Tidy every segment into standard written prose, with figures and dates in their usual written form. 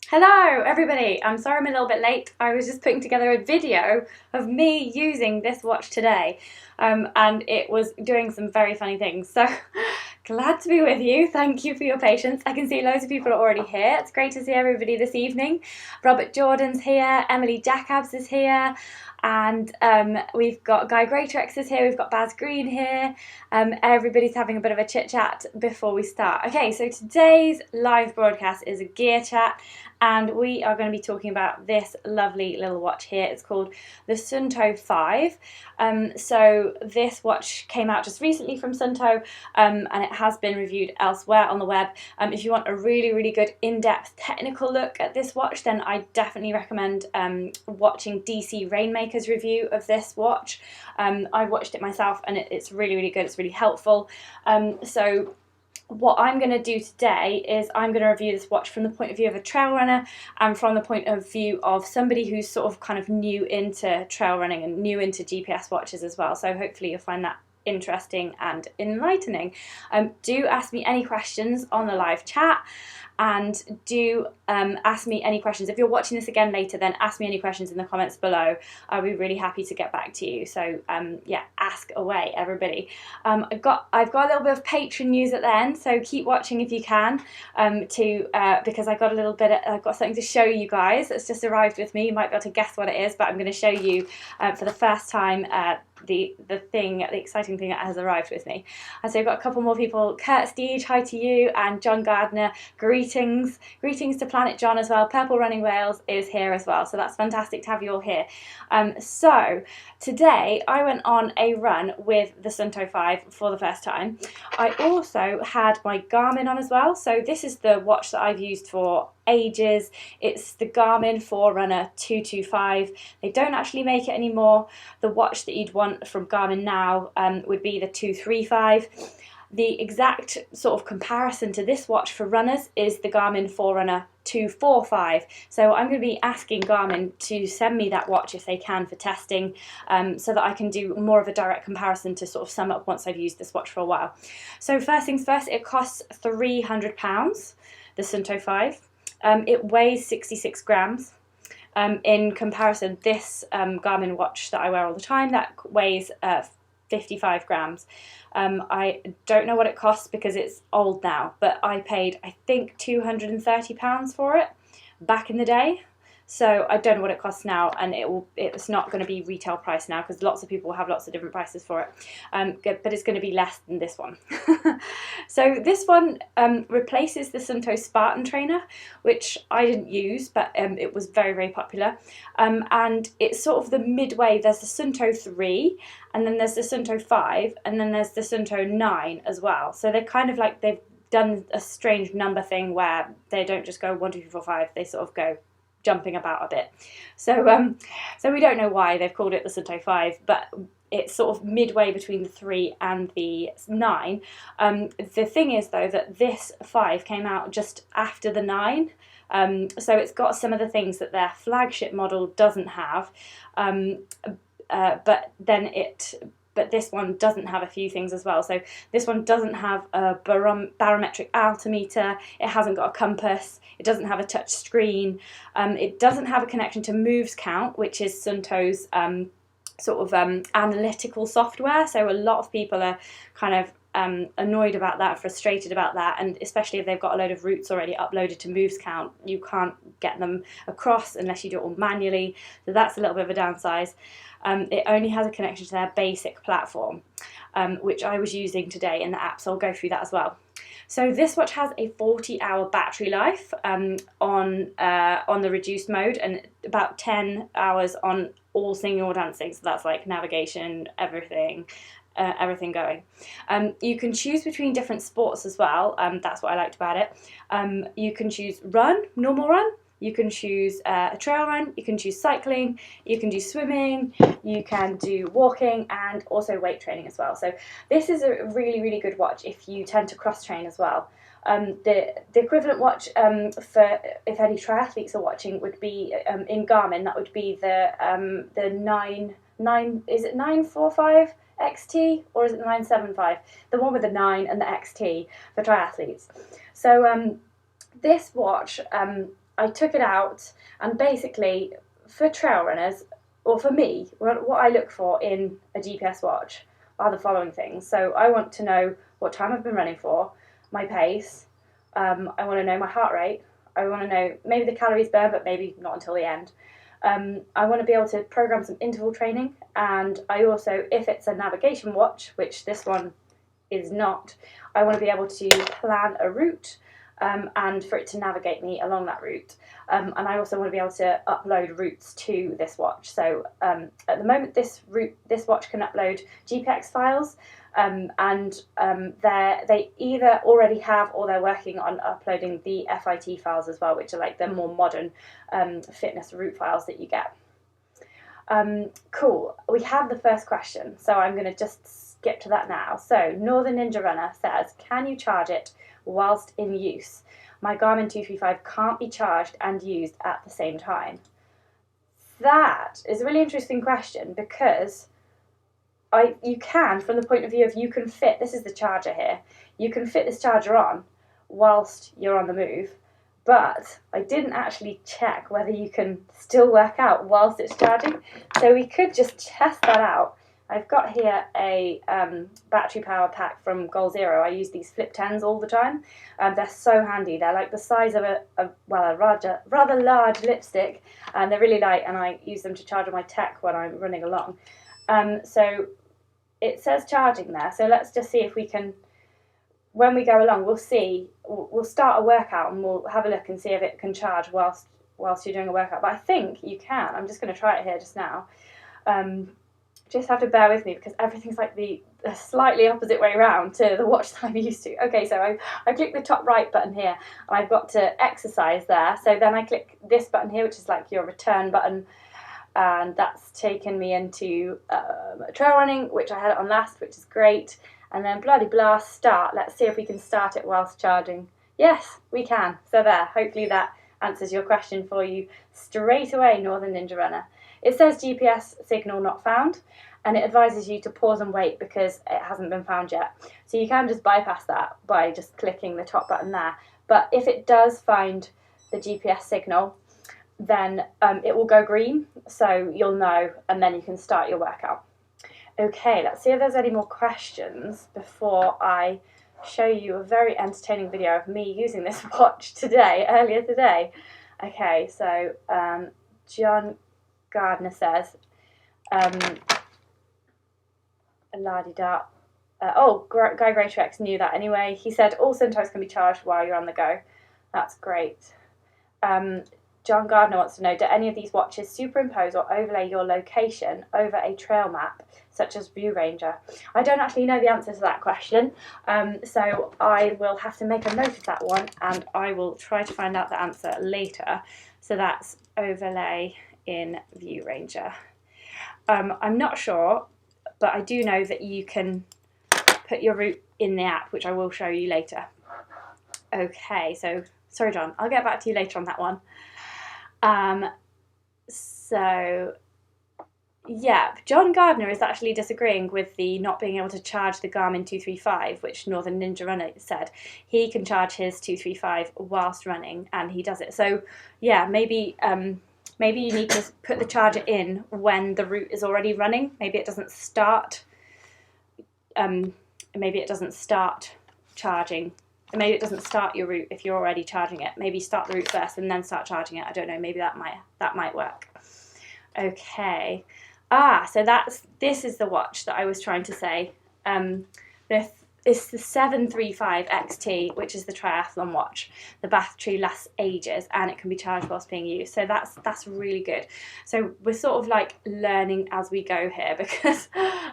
Hello everybody, I'm sorry I'm a little bit late. I was just putting together a video of me using this watch today and it was doing some very funny things. So glad to be with you. Thank you for your patience. I can see loads of people are already here. It's great to see everybody this evening. Robert Jordan's here, Emily Jacobs is here, and we've got Guy Greatrex is here, we've got Baz Green here. Everybody's having a bit of a chit chat before we start. Okay, so today's live broadcast is a gear chat, and we are going to be talking about this lovely little watch here. It's called the Suunto 5. So this watch came out just recently from Suunto, and it has been reviewed elsewhere on the web. If you want a really good in-depth technical look at this watch, then I definitely recommend watching DC Rainmaker's review of this watch. I've watched it myself and it's really good. It's really helpful. So what I'm going to do today is I'm going to review this watch from the point of view of a trail runner and from the point of view of somebody who's sort of kind of new into trail running and new into GPS watches as well. So hopefully you'll find that interesting and enlightening. Do ask me any questions on the live chat, and do ask me any questions. If you're watching this again later, then ask me any questions in the comments below. I'll be really happy to get back to you. So yeah, ask away, everybody. I've got a little bit of Patreon news at the end, so keep watching if you can, because I've got something to show you guys that's just arrived with me. You might be able to guess what it is, but I'm going to show you for the first time the exciting thing that has arrived with me. And so I've got a couple more people. Kurt Steege, hi to you, and John Gardner, greetings to Planet John as well. Purple Running Wales is here as well, so that's fantastic to have you all here. So today I went on a run with the Suunto 5 for the first time. I also had my Garmin on as well, so this is the watch that I've used for ages. It's the Garmin Forerunner 225. They don't actually make it anymore. The watch that you'd want from Garmin now would be the 235. The exact sort of comparison to this watch for runners is the Garmin Forerunner 245. So I'm going to be asking Garmin to send me that watch if they can for testing, so that I can do more of a direct comparison to sort of sum up once I've used this watch for a while. So first things first, it costs £300, the Suunto 5. It weighs 66 grams. In comparison, this Garmin watch that I wear all the time, that weighs 55 grams. I don't know what it costs because it's old now, but I paid, I think, £230 for it back in the day. So I don't know what it costs now, and it's not going to be retail price now because lots of people will have lots of different prices for it. But it's going to be less than this one. So this one replaces the Suunto Spartan Trainer, which I didn't use, but it was very popular. And it's sort of the midway. There's the Suunto 3, and then there's the Suunto 5, and then there's the Suunto 9 as well. So they're kind of like they've done a strange number thing where they don't just go 1, 2, 3, 4, 5. They sort of go jumping about a bit. So we don't know why they've called it the Suunto 5, but it's sort of midway between the 3 and the 9. The thing is, though, that this 5 came out just after the 9. So it's got some of the things that their flagship model doesn't have, but this one doesn't have a few things as well. So this one doesn't have a barometric altimeter, it hasn't got a compass, it doesn't have a touch screen, it doesn't have a connection to Moves Count, which is Suunto's sort of analytical software. So a lot of people are kind of annoyed about that, frustrated about that, and especially if they've got a load of routes already uploaded to Moves Count, you can't get them across unless you do it all manually. So that's a little bit of a downside. It only has a connection to their basic platform, which I was using today in the app, so I'll go through that as well. So this watch has a 40-hour battery life on the reduced mode, and about 10 hours on all singing or dancing. So that's like navigation, everything going. You can choose between different sports as well. That's what I liked about it. You can choose run, normal run. You can choose a trail run, you can choose cycling, you can do swimming, you can do walking, and also weight training as well. So this is a really good watch if you tend to cross train as well. The equivalent watch for if any triathletes are watching would be in Garmin. That would be the 9 is it 945 XT or is it the 975? The one with the 9 and the XT for triathletes. So this watch I took it out, and basically for trail runners, or for me, what I look for in a GPS watch are the following things. So I want to know what time I've been running for, my pace, I want to know my heart rate, I want to know maybe the calories burned, but maybe not until the end. I want to be able to program some interval training, and I also, if it's a navigation watch, which this one is not, I want to be able to plan a route, and for it to navigate me along that route. And I also want to be able to upload routes to this watch. So at the moment, this watch can upload GPX files, and they either already have or they're working on uploading the FIT files as well, which are like the more modern fitness route files that you get. Cool. We have the first question, so I'm going to just skip to that now. So Northern Ninja Runner says, can you charge it whilst in use? My Garmin 235 can't be charged and used at the same time. That is a really interesting question, because you can, from the point of view of you can fit, this is the charger here, you can fit this charger on whilst you're on the move, but I didn't actually check whether you can still work out whilst it's charging, so we could just test that out. I've got here a battery power pack from Goal Zero. I use these Flip 10s all the time. They're so handy. They're like the size of a rather large lipstick, and they're really light, and I use them to charge my tech when I'm running along. So it says charging there, so let's just see if we can, when we go along, we'll start a workout and we'll have a look and see if it can charge whilst you're doing a workout. But I think you can. I'm just going to try it here just now. Just have to bear with me, because everything's like the slightly opposite way around to the watch that I'm used to. Okay, so I click the top right button here, and I've got to exercise there. So then I click this button here, which is like your return button, and that's taken me into trail running, which I had it on last, which is great. And then bloody blah, start. Let's see if we can start it whilst charging. Yes, we can. So there, hopefully that answers your question for you straight away, Northern Ninja Runner. It says GPS signal not found, and it advises you to pause and wait because it hasn't been found yet. So you can just bypass that by just clicking the top button there. But if it does find the GPS signal, then it will go green, so you'll know, and then you can start your workout. Okay, let's see if there's any more questions before I show you a very entertaining video of me using this watch earlier today. Okay, so John Gardner says, la-di-da. Guy Graytrex knew that anyway. He said all Suuntos can be charged while you're on the go. That's great. John Gardner wants to know, do any of these watches superimpose or overlay your location over a trail map, such as View Ranger? I don't actually know the answer to that question, so I will have to make a note of that one, and I will try to find out the answer later. So that's overlay in View Ranger. I'm not sure, but I do know that you can put your route in the app, which I will show you later. Okay, so sorry John, I'll get back to you later on that one. So yeah, John Gardner is actually disagreeing with the not being able to charge the Garmin 235, which Northern Ninja Runner said. He can charge his 235 whilst running, and he does it. So yeah, maybe you need to put the charger in when the route is already running. Maybe it doesn't start. Maybe it doesn't start charging. Maybe it doesn't start your route if you're already charging it. Maybe start the route first and then start charging it. I don't know. Maybe that might work. Okay. So this is the watch that I was trying to say. It's the 735 XT, which is the triathlon watch. The battery lasts ages and it can be charged whilst being used. So that's really good. So we're sort of like learning as we go here, because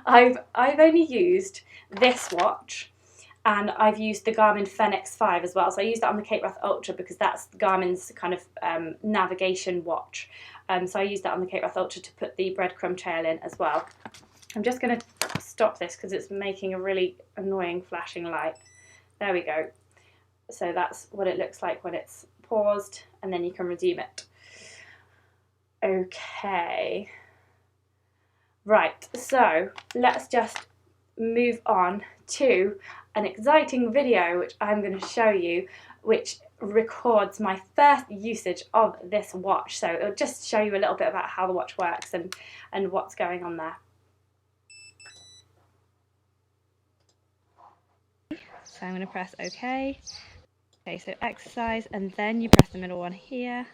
I've only used this watch, and I've used the Garmin Fenix 5 as well. So I used that on the Cape Wrath Ultra because that's Garmin's kind of navigation watch. So I used that on the Cape Wrath Ultra to put the breadcrumb trail in as well. I'm just going to stop this because it's making a really annoying flashing light. There we go. So that's what it looks like when it's paused, and then you can resume it. Okay. Right, so let's just move on to an exciting video which I'm going to show you, which records my first usage of this watch, so it'll just show you a little bit about how the watch works and what's going on there. So I'm going to press OK. Okay, so exercise, and then you press the middle one here,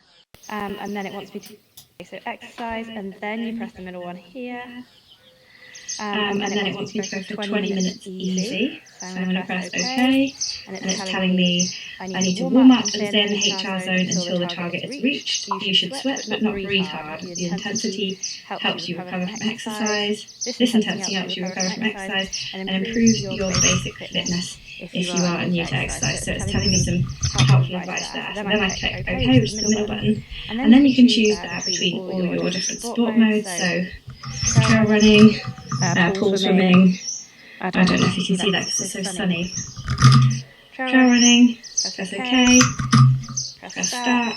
and then it wants me to. Okay, so exercise, and then you press the middle one here. And then it wants me to go for 20 minutes easy. So I'm going to press OK, and it's telling me I need to warm up and stay in the HR zone until the target is reached. You should sweat but not breathe hard. The intensity helps you recover from exercise. This intensity helps you recover from exercise and improves your basic fitness if you are new to exercise. So it's telling me some helpful advice there. So then I click OK, which is the middle button, and then you can choose there between all your different sport modes. So trail running, pool swimming. I don't know if you can see that because it's so sunny. Trail running, press OK, press start.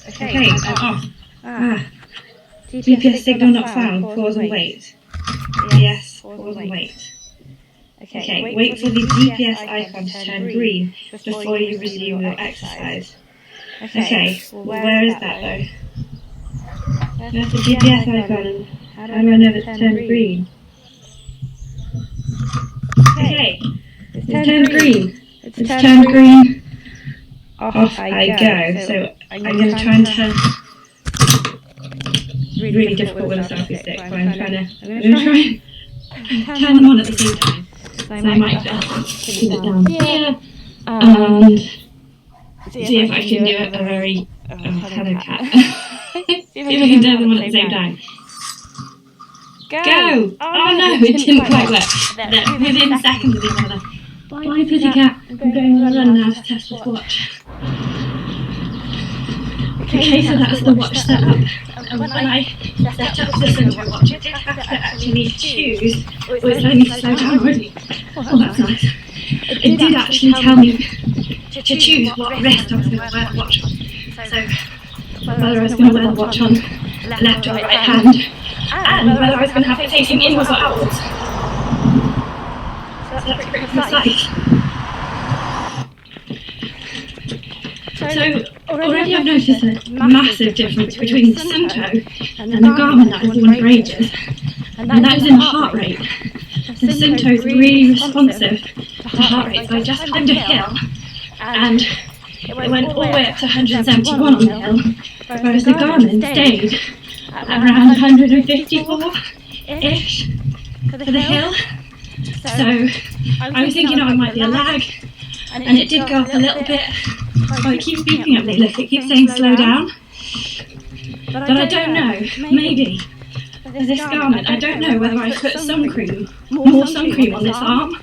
OK, I'm off. GPS signal not found, pause and wait. Yes, pause and wait. Okay, wait for the GPS icon to turn green before you resume your exercise. Okay, well, where is that though? There's the GPS icon. How do I know it's turned green? Okay, it's turned green. It's turned green. Off I go. So I'm going to try and turn. It's really difficult with a selfie stick, but I'm going to try and turn them on at the same time. So I might just keep it down here and see if I can do it a very hello cat. See if I can turn them on at the same time. Go! Oh no, it didn't quite work. They're within seconds of each other. Bye pussycat. I'm going on a run now to test this watch. Okay, so that's the watch setup. When I set up the Suunto watch, it did have to actually choose. Oh, it's letting me slow down already. Oh, that's nice. It did actually tell me to choose what wrist I was going to wear the watch on. So whether I was going to wear the watch on left or right hand, and whether I was going to have it facing inwards or outwards. So that's pretty precise. So already I've noticed a massive difference between the Suunto and the Garmin that I've worn for ages, and that is in heart rate. The Suunto is really responsive to heart rate, so I just climbed a hill and it went all the way up to 171 on the hill, whereas the Garmin stayed at around 154-ish for the hill. So I was thinking, oh, it might be a lag, and it did go up a little bit. Oh, it keeps beeping at me, look, it keeps saying slow down. But I don't know, maybe for this Garmin, I don't know whether I put sun cream, more sun cream on this arm.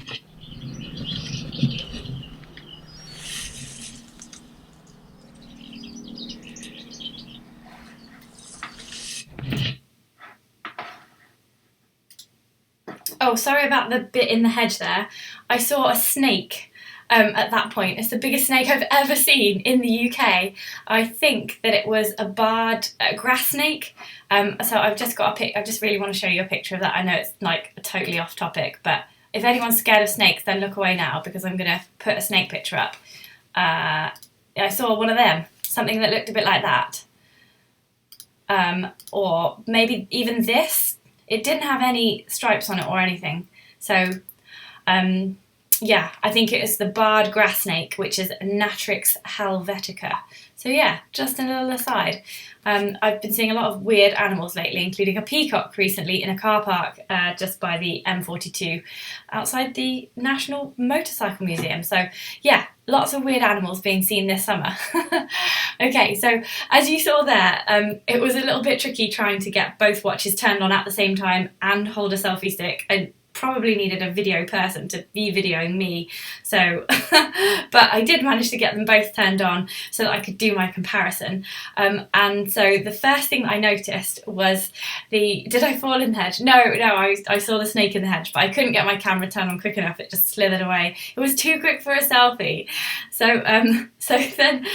Oh, sorry about the bit in the hedge there. I saw a snake at that point. It's the biggest snake I've ever seen in the UK. I think that it was a barred grass snake. So I've just got a pic. I just really want to show you a picture of that. I know it's like totally off topic, but if anyone's scared of snakes, then look away now because I'm going to put a snake picture up. I saw one of them, something that looked a bit like that. Or maybe even this. It didn't have any stripes on it or anything. So, yeah, I think it is the barred grass snake, which is Natrix helvetica. So yeah, just a little aside. I've been seeing a lot of weird animals lately, including a peacock recently in a car park just by the M42 outside the National Motorcycle Museum. So yeah, lots of weird animals being seen this summer. Okay, so as you saw there, it was a little bit tricky trying to get both watches turned on at the same time and hold a selfie stick. I probably needed a video person to be videoing me, so but I did manage to get them both turned on so that I could do my comparison. And so the first thing that I noticed was did I fall in the hedge? No, I saw the snake in the hedge, but I couldn't get my camera turned on quick enough. It just slithered away. It was too quick for a selfie. So then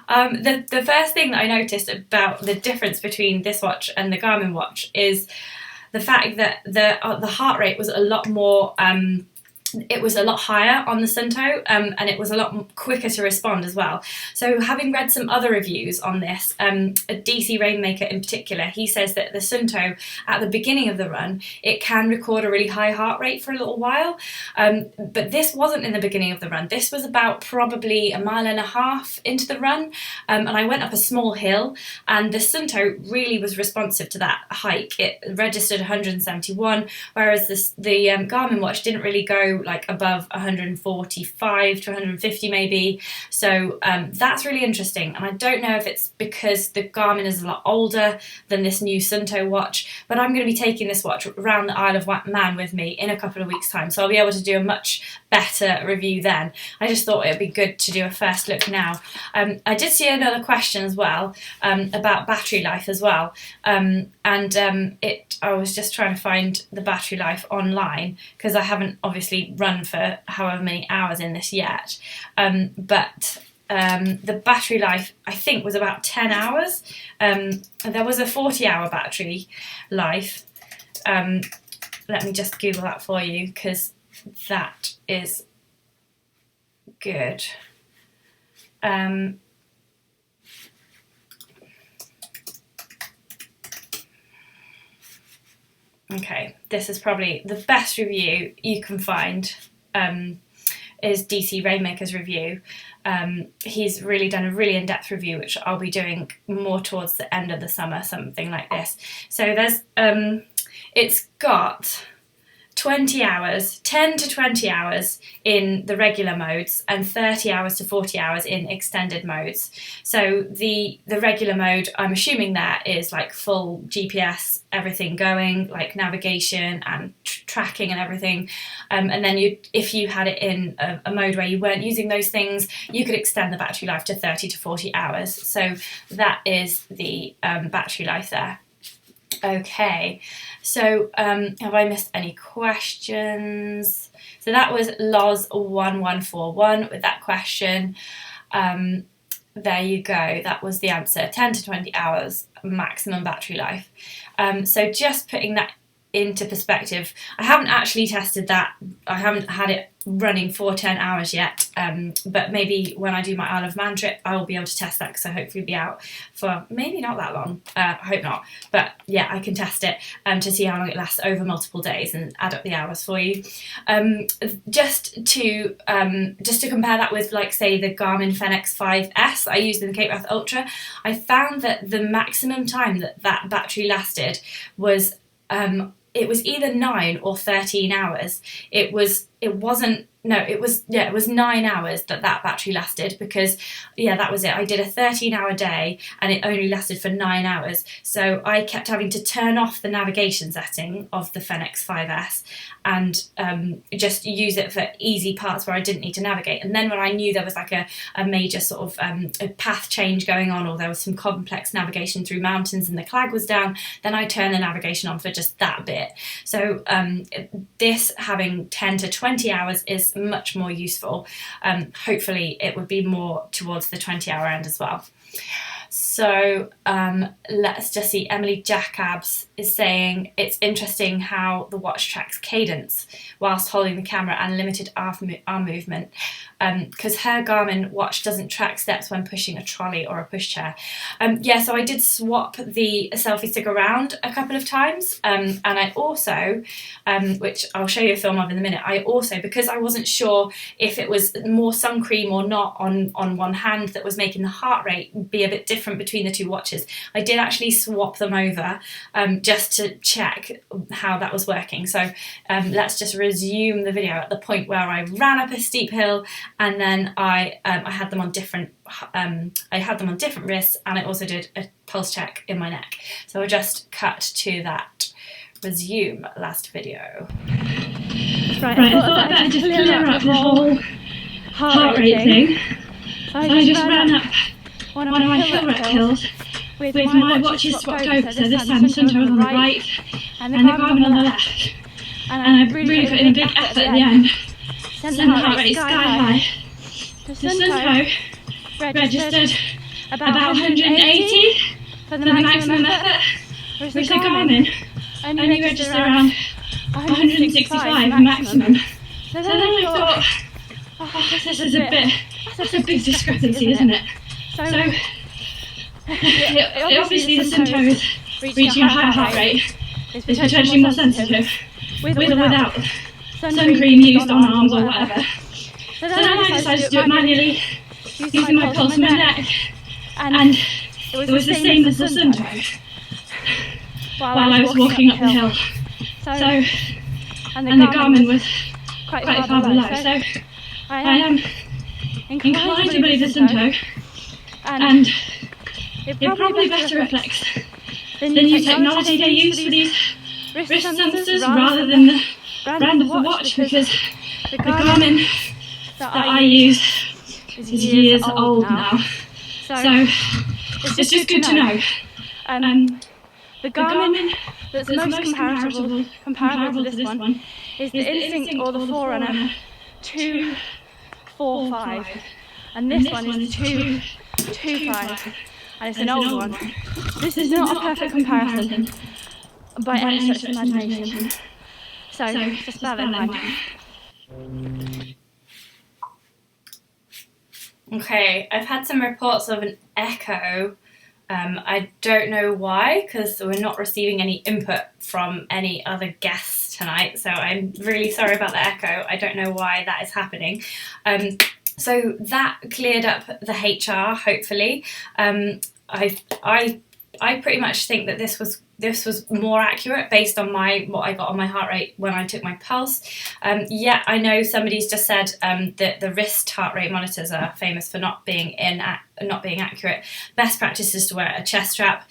the first thing that I noticed about the difference between this watch and the Garmin watch is the fact that the heart rate was a lot more it was a lot higher on the Suunto, and it was a lot quicker to respond as well. So having read some other reviews on this, a DC Rainmaker in particular, he says that the Suunto at the beginning of the run, it can record a really high heart rate for a little while, but this wasn't in the beginning of the run. This was about probably a mile and a half into the run, and I went up a small hill, and the Suunto really was responsive to that hike. It registered 171, whereas the Garmin watch didn't really go like above 145 to 150 maybe. So that's really interesting, and I don't know if it's because the Garmin is a lot older than this new Suunto watch, but I'm going to be taking this watch around the Isle of Man with me in a couple of weeks' time, so I'll be able to do a much better review then. I just thought it would be good to do a first look now. I did see another question as well about battery life as well, I was just trying to find the battery life online because I haven't obviously run for however many hours in this yet, but the battery life I think was about 10 hours. There was a 40-hour battery life. Let me just Google that for you because that is good. Okay, this is probably the best review you can find, is DC Rainmaker's review. He's really done a really in-depth review, which I'll be doing more towards the end of the summer, something like this. So there's, it's got 20 hours, 10 to 20 hours in the regular modes and 30 hours to 40 hours in extended modes. So the regular mode, I'm assuming that is like full GPS, everything going, like navigation and tracking and everything. And then if you had it in a mode where you weren't using those things, you could extend the battery life to 30 to 40 hours. So that is the battery life there. Okay, so have I missed any questions? So that was Loz1141 with that question. There you go, that was the answer, 10 to 20 hours maximum battery life. So just putting that into perspective, I haven't actually tested that, I haven't had it running for 10 hours yet, but maybe when I do my Isle of Man trip I will be able to test that because I'll hopefully be out for maybe not that long, I hope not, but yeah, I can test it to see how long it lasts over multiple days and add up the hours for you. Just to compare that with, like, say the Garmin Fenix 5S I used in the Cape Wrath Ultra, I found that the maximum time that battery lasted was it was either 9 or 13 hours. It was 9 hours that battery lasted because, yeah, that was it. I did a 13-hour day and it only lasted for 9 hours. So I kept having to turn off the navigation setting of the Fenix 5S and just use it for easy parts where I didn't need to navigate. And then when I knew there was like a major sort of a path change going on, or there was some complex navigation through mountains and the clag was down, then I turned the navigation on for just that bit. So this having 10 to 20 hours is much more useful. Hopefully it would be more towards the 20-hour end as well. So let's just see, Emily Jacobs is saying it's interesting how the watch tracks cadence whilst holding the camera and limited arm movement, because her Garmin watch doesn't track steps when pushing a trolley or a pushchair. Yeah, so I did swap the selfie stick around a couple of times, and I also, which I'll show you a film of in a minute, I also, because I wasn't sure if it was more sun cream or not on one hand that was making the heart rate be a bit different between the two watches, I did actually swap them over just to check how that was working. So let's just resume the video at the point where I ran up a steep hill, and then I had them on different wrists, and I also did a pulse check in my neck. So I'll just cut to that resume last video. Right, I thought I'd just clear up the whole heart rate thing. So I just ran up one of my hill rep hills with my watches swapped over, so this time the Suunto was on the right and the Garmin on the left, and I really put in a big effort at the end. Sent the heart rate sky high. The Suunto registered about 180 for the maximum effort, whereas the Garmin only registered around 165 maximum. So then I thought, oh, this is that's a big discrepancy, isn't it? So obviously the Suunto is reaching a higher heart rate, is potentially more sensitive, with or without sun cream used on arms or whatever. So then I decided to do it manually, using my pulse on my neck, and it was the same as the Suunto while I was walking up the hill. And the Garmin was quite far below. So I am inclined to believe the Suunto, and it probably better reflects the new technology they use for these wrist sensors rather than the brand of the watch, because the Garmin that I use is years old now. So it's just good to know. The Garmin that's most comparable to this one is the Instinct or the Forerunner 245, and this one is 225, and it's an old one. This is not a perfect comparison by any stretch of imagination, so just bear that in mind. Okay, I've had some reports of an echo. I don't know why, because we're not receiving any input from any other guests tonight, so I'm really sorry about the echo. I don't know why that is happening. So that cleared up the HR, hopefully. I pretty much think that this was more accurate based on what I got on my heart rate when I took my pulse. Yeah, I know somebody's just said that the wrist heart rate monitors are famous for not being accurate. Best practice is to wear a chest strap.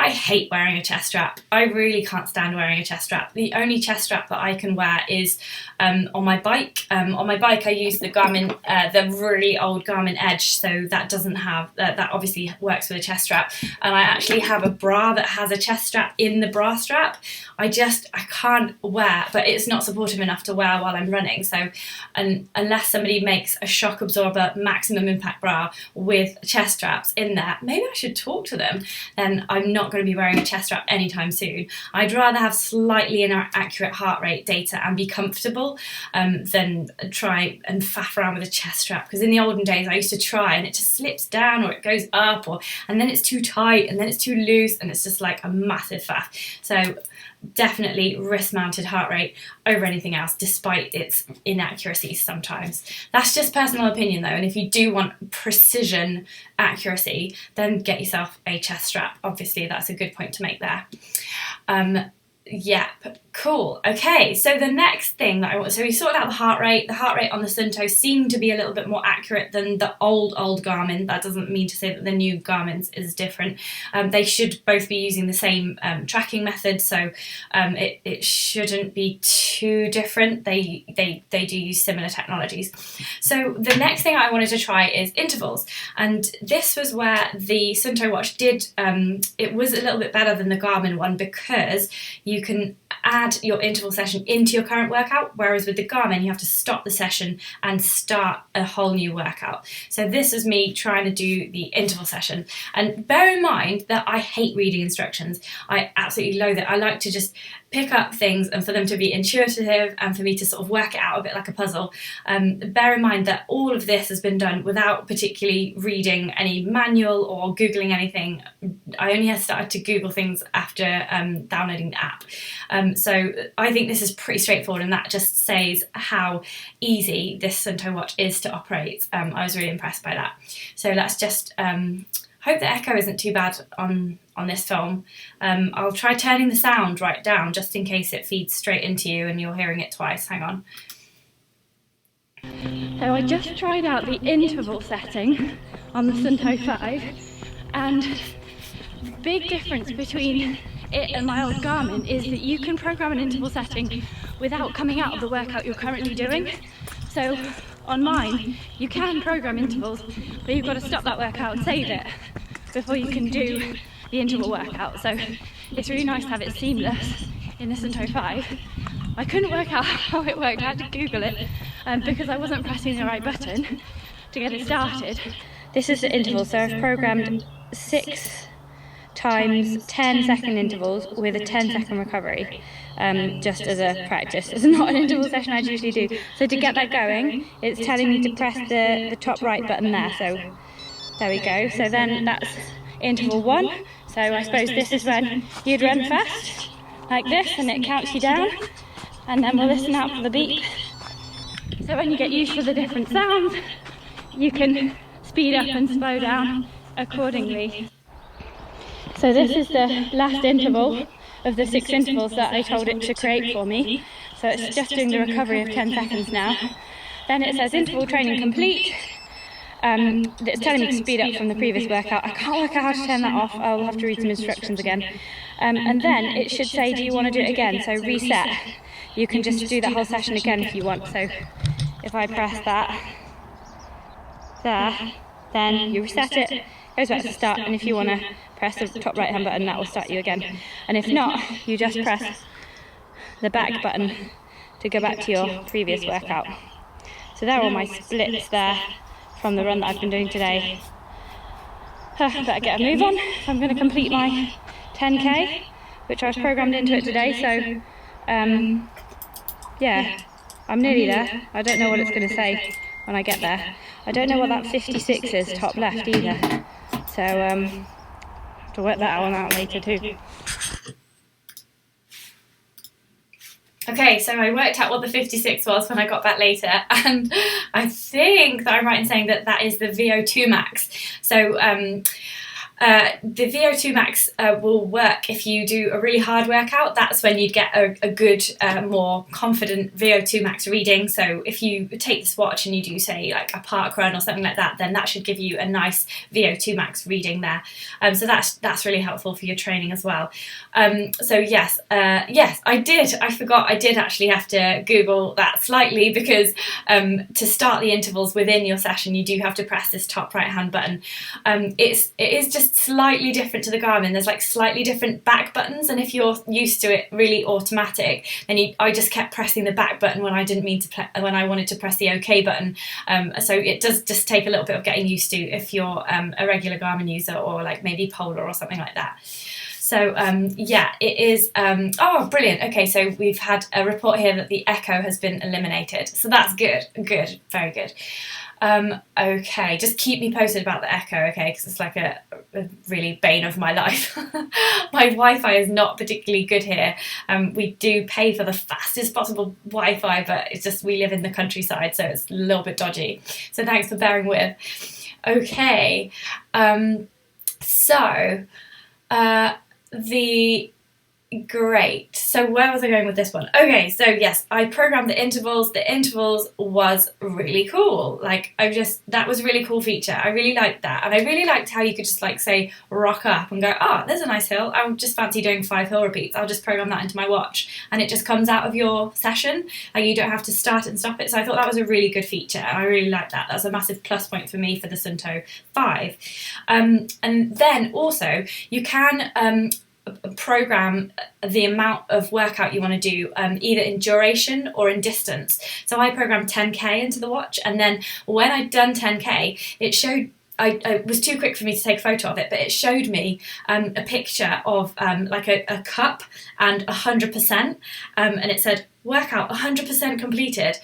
I hate wearing a chest strap. I really can't stand wearing a chest strap. The only chest strap that I can wear is on my bike. On my bike, I use the Garmin, the really old Garmin Edge, so that doesn't have, that obviously works with a chest strap. And I actually have a bra that has a chest strap in the bra strap. I can't wear, but it's not supportive enough to wear while I'm running. So unless somebody makes a shock absorber maximum impact bra with chest straps in there, maybe I should talk to them. Then I'm not going to be wearing a chest strap anytime soon. I'd rather have slightly inaccurate heart rate data and be comfortable than try and faff around with a chest strap, because in the olden days I used to try and it just slips down or it goes up, and then it's too tight and then it's too loose and it's just like a massive faff. So definitely wrist mounted heart rate over anything else, despite its inaccuracies sometimes. That's just personal opinion though, and if you do want precision accuracy, then get yourself a chest strap. Obviously that's a good point to make there. Yep, cool. Okay, so the next thing that so we sorted out the heart rate. The heart rate on the Suunto seemed to be a little bit more accurate than the old Garmin. That doesn't mean to say that the new Garmin's is different. They should both be using the same tracking method, so it shouldn't be too different. They do use similar technologies. So the next thing I wanted to try is intervals, and this was where the Suunto watch did, it was a little bit better than the Garmin one, because you can add your interval session into your current workout, whereas with the Garmin you have to stop the session and start a whole new workout. So this is me trying to do the interval session, and bear in mind that I hate reading instructions. I absolutely loathe it. I like to just pick up things and for them to be intuitive and for me to sort of work it out a bit like a puzzle. Bear in mind that all of this has been done without particularly reading any manual or Googling anything. I only started to Google things after downloading the app. So I think this is pretty straightforward, and that just says how easy this Suunto watch is to operate. I was really impressed by that. So let's just hope the echo isn't too bad on this film. I'll try turning the sound right down just in case it feeds straight into you and you're hearing it twice. Hang on. So I just tried out the interval setting on the Suunto 5, and the big difference between it and my old Garmin is that you can program an interval setting without coming out of the workout you're currently doing. So on mine, you can program intervals, but you've got to stop that workout and save it before you can do the interval workout. So it's really nice to have it seamless in the Suunto 5. I couldn't work out how it worked. I had to Google it because I wasn't pressing the right button to get it started. This is the interval, so I've programmed 6 times 10-second intervals with a 10-second recovery. just as a practice. It's not an interval session I'd usually do. So to get that going, it's telling me to press the top right button there. So there we go. So then that's interval 1. So I suppose this is when you'd run fast, like this, and it counts you down. And then we'll listen out for the beep. So when you get used to the different sounds, you can speed up and slow down accordingly. So this is the last interval of the 6 intervals that I told it to create for me. So it's just doing the recovery of 10 seconds now. Then it says interval training complete. It's telling me to speed up from the previous workout. I can't work out how to turn that off. I'll have to read some instructions again. And then it should say, do you want to do it again? So reset. You can just do that whole session again if you want. So if I press that there, then you reset it, goes back to the start, and if you want to press the top right hand button, that will start you again. And if not, you just press the back button to go back to your previous workout. So there are all my splits there from the run that I've been doing today. Better get a move on. So I'm going to complete my 10k, which I've programmed into it today. So yeah, I'm nearly there. I don't know what it's going to say when I get there. I don't know what that 56 is top left either. So have to work that one out later too. Okay, so I worked out what the 56 was when I got back later, and I think that I'm right in saying that that is the VO2 Max. So the VO2 Max will work if you do a really hard workout. That's when you'd get a good, more confident VO2 Max reading. So if you take this watch and you do, say, like a park run or something like that, then that should give you a nice VO2 Max reading there. So that's really helpful for your training as well. So yes, I did. I forgot I did actually have to Google that slightly, because to start the intervals within your session, you do have to press this top right hand button. It is just slightly different to the Garmin. There's like slightly different back buttons, and if you're used to it really automatic, then I just kept pressing the back button when I didn't mean to when I wanted to press the OK button. So it does just take a little bit of getting used to if you're a regular Garmin user, or like maybe Polar or something like that. So yeah, it is, oh brilliant. Okay, so we've had a report here that the echo has been eliminated. So that's good, very good. Okay, just keep me posted about the echo, okay, because it's like a really bane of my life. My Wi-Fi is not particularly good here. We do pay for the fastest possible Wi-Fi, but it's just, we live in the countryside, so it's a little bit dodgy. So thanks for bearing with. Okay, great. So where was I going with this one? Okay, so yes, I programmed the intervals. The intervals was really cool. Like, that was a really cool feature. I really liked that. And I really liked how you could just like say rock up and go, oh, there's a nice hill. I just fancy doing 5 hill repeats. I'll just program that into my watch. And it just comes out of your session. Like, you don't have to start it and stop it. So I thought that was a really good feature. And I really liked that. That's a massive plus point for me for the Suunto 5. And then also you can program the amount of workout you want to do, either in duration or in distance. So I programmed 10k into the watch, and then when I'd done 10k, it showed, it was too quick for me to take a photo of it, but it showed me a picture of like a cup and 100%, and it said workout 100% completed.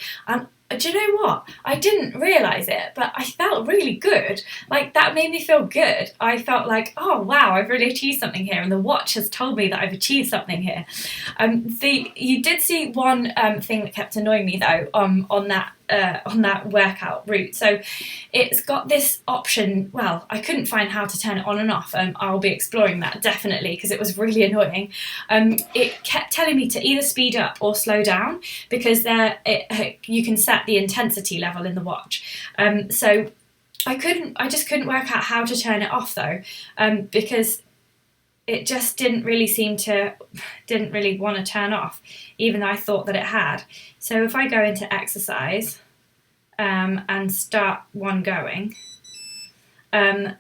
Do you know what? I didn't realise it, but I felt really good. Like, that made me feel good. I felt like, oh wow, I've really achieved something here, and the watch has told me that I've achieved something here. You did see one thing that kept annoying me though, on that workout route. So it's got this option, well, I couldn't find how to turn it on and off, and I'll be exploring that definitely, because it was really annoying. It kept telling me to either speed up or slow down, because you can set the intensity level in the watch. So I just couldn't work out how to turn it off though, because it just didn't really want to turn off, even though I thought that it had. So if I go into exercise and start one going, then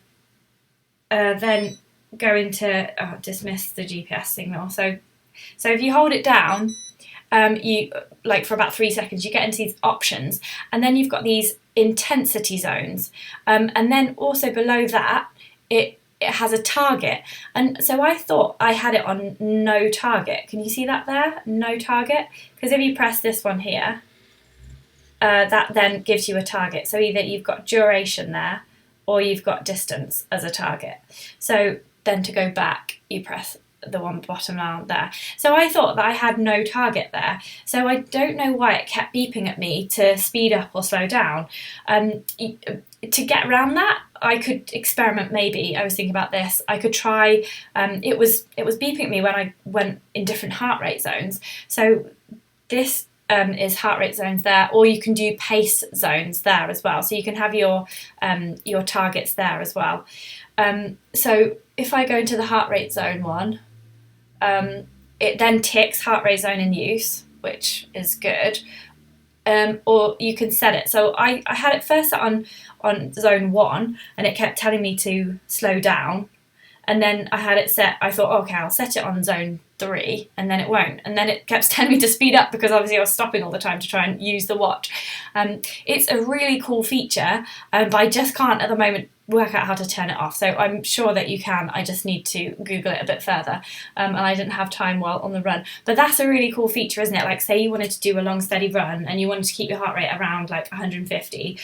go into dismiss the GPS signal. So if you hold it down, you like for about 3 seconds, you get into these options, and then you've got these intensity zones, and then also below that, it has a target, and so I thought I had it on no target. Can you see that there? No target? Because if you press this one here, that then gives you a target. So either you've got duration there or you've got distance as a target. So then to go back, you press the one bottom down there. So I thought that I had no target there. So I don't know why it kept beeping at me to speed up or slow down. To get around that, I could experiment maybe. I was thinking about this. I could try, it was beeping at me when I went in different heart rate zones. So this is heart rate zones there, or you can do pace zones there as well. So you can have your targets there as well. So if I go into the heart rate zone one, it then ticks heart rate zone in use, which is good. Or you can set it. So I had it first set on zone 1, and it kept telling me to slow down. And then I had it set, I thought, okay, I'll set it on zone 3, and then it won't. And then it kept telling me to speed up because obviously I was stopping all the time to try and use the watch. It's a really cool feature, but I just can't at the moment work out how to turn it off. So I'm sure that you can. I just need to Google it a bit further. And I didn't have time while on the run. But that's a really cool feature, isn't it? Like, say you wanted to do a long, steady run and you wanted to keep your heart rate around like 150,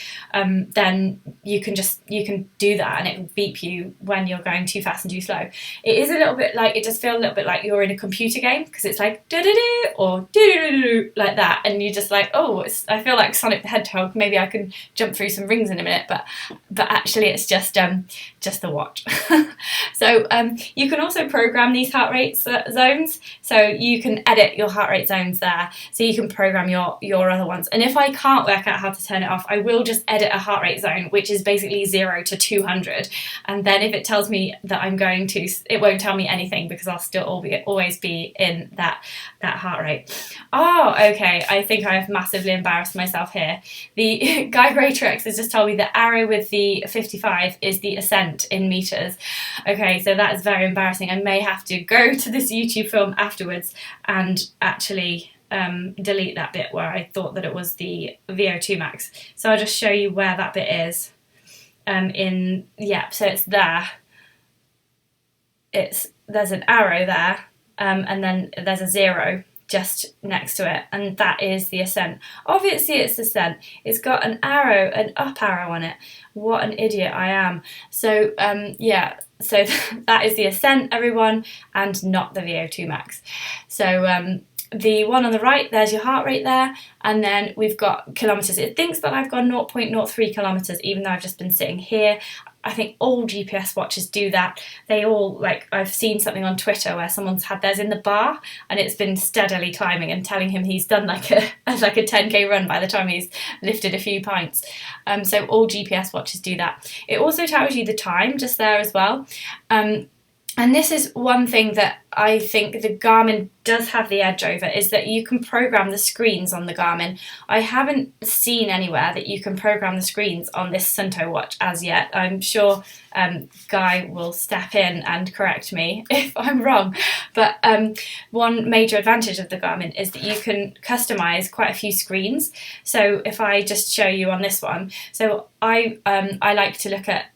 then you can do that, and it will beep you when you're going too fast and too slow. It is a little bit like, it does feel a little bit like you're in a computer game, because it's like do-do-do or do-do-do-do like that, and you're just like, oh, I feel like Sonic the Hedgehog. Maybe I can jump through some rings in a minute, but actually it's just the watch. So you can also program these heart rate zones, so you can edit your heart rate zones there, so you can program your other ones. And if I can't work out how to turn it off, I will just edit a heart rate zone, which is basically 0 to 200, and then if it tells me that I'm going to, it won't tell me anything because I'll still always be in that heart rate. Oh, okay, I think I have massively embarrassed myself here. The Guy Greatrex has just told me the arrow with the 55 is the Ascent in meters. Okay, so that is very embarrassing. I may have to go to this YouTube film afterwards and actually delete that bit where I thought that it was the VO2 Max. So I'll just show you where that bit is. So it's there. There's an arrow there, and then there's a 0 just next to it, and that is the Ascent. Obviously it's Ascent. It's got an arrow, an up arrow on it. What an idiot I am. So so that is the Ascent, everyone, and not the VO2 Max. So the one on the right, there's your heart rate there, and then we've got kilometres. It thinks that I've got 0.03 kilometres, even though I've just been sitting here. I think all GPS watches do that. They all, like, I've seen something on Twitter where someone's had theirs in the bar and it's been steadily climbing and telling him he's done like a 10k run by the time he's lifted a few pints. So all GPS watches do that. It also tells you the time just there as well. And this is one thing that I think the Garmin does have the edge over, is that you can program the screens on the Garmin. I haven't seen anywhere that you can program the screens on this Suunto watch as yet. I'm sure Guy will step in and correct me if I'm wrong. But one major advantage of the Garmin is that you can customize quite a few screens. So if I just show you on this one, so I like to look at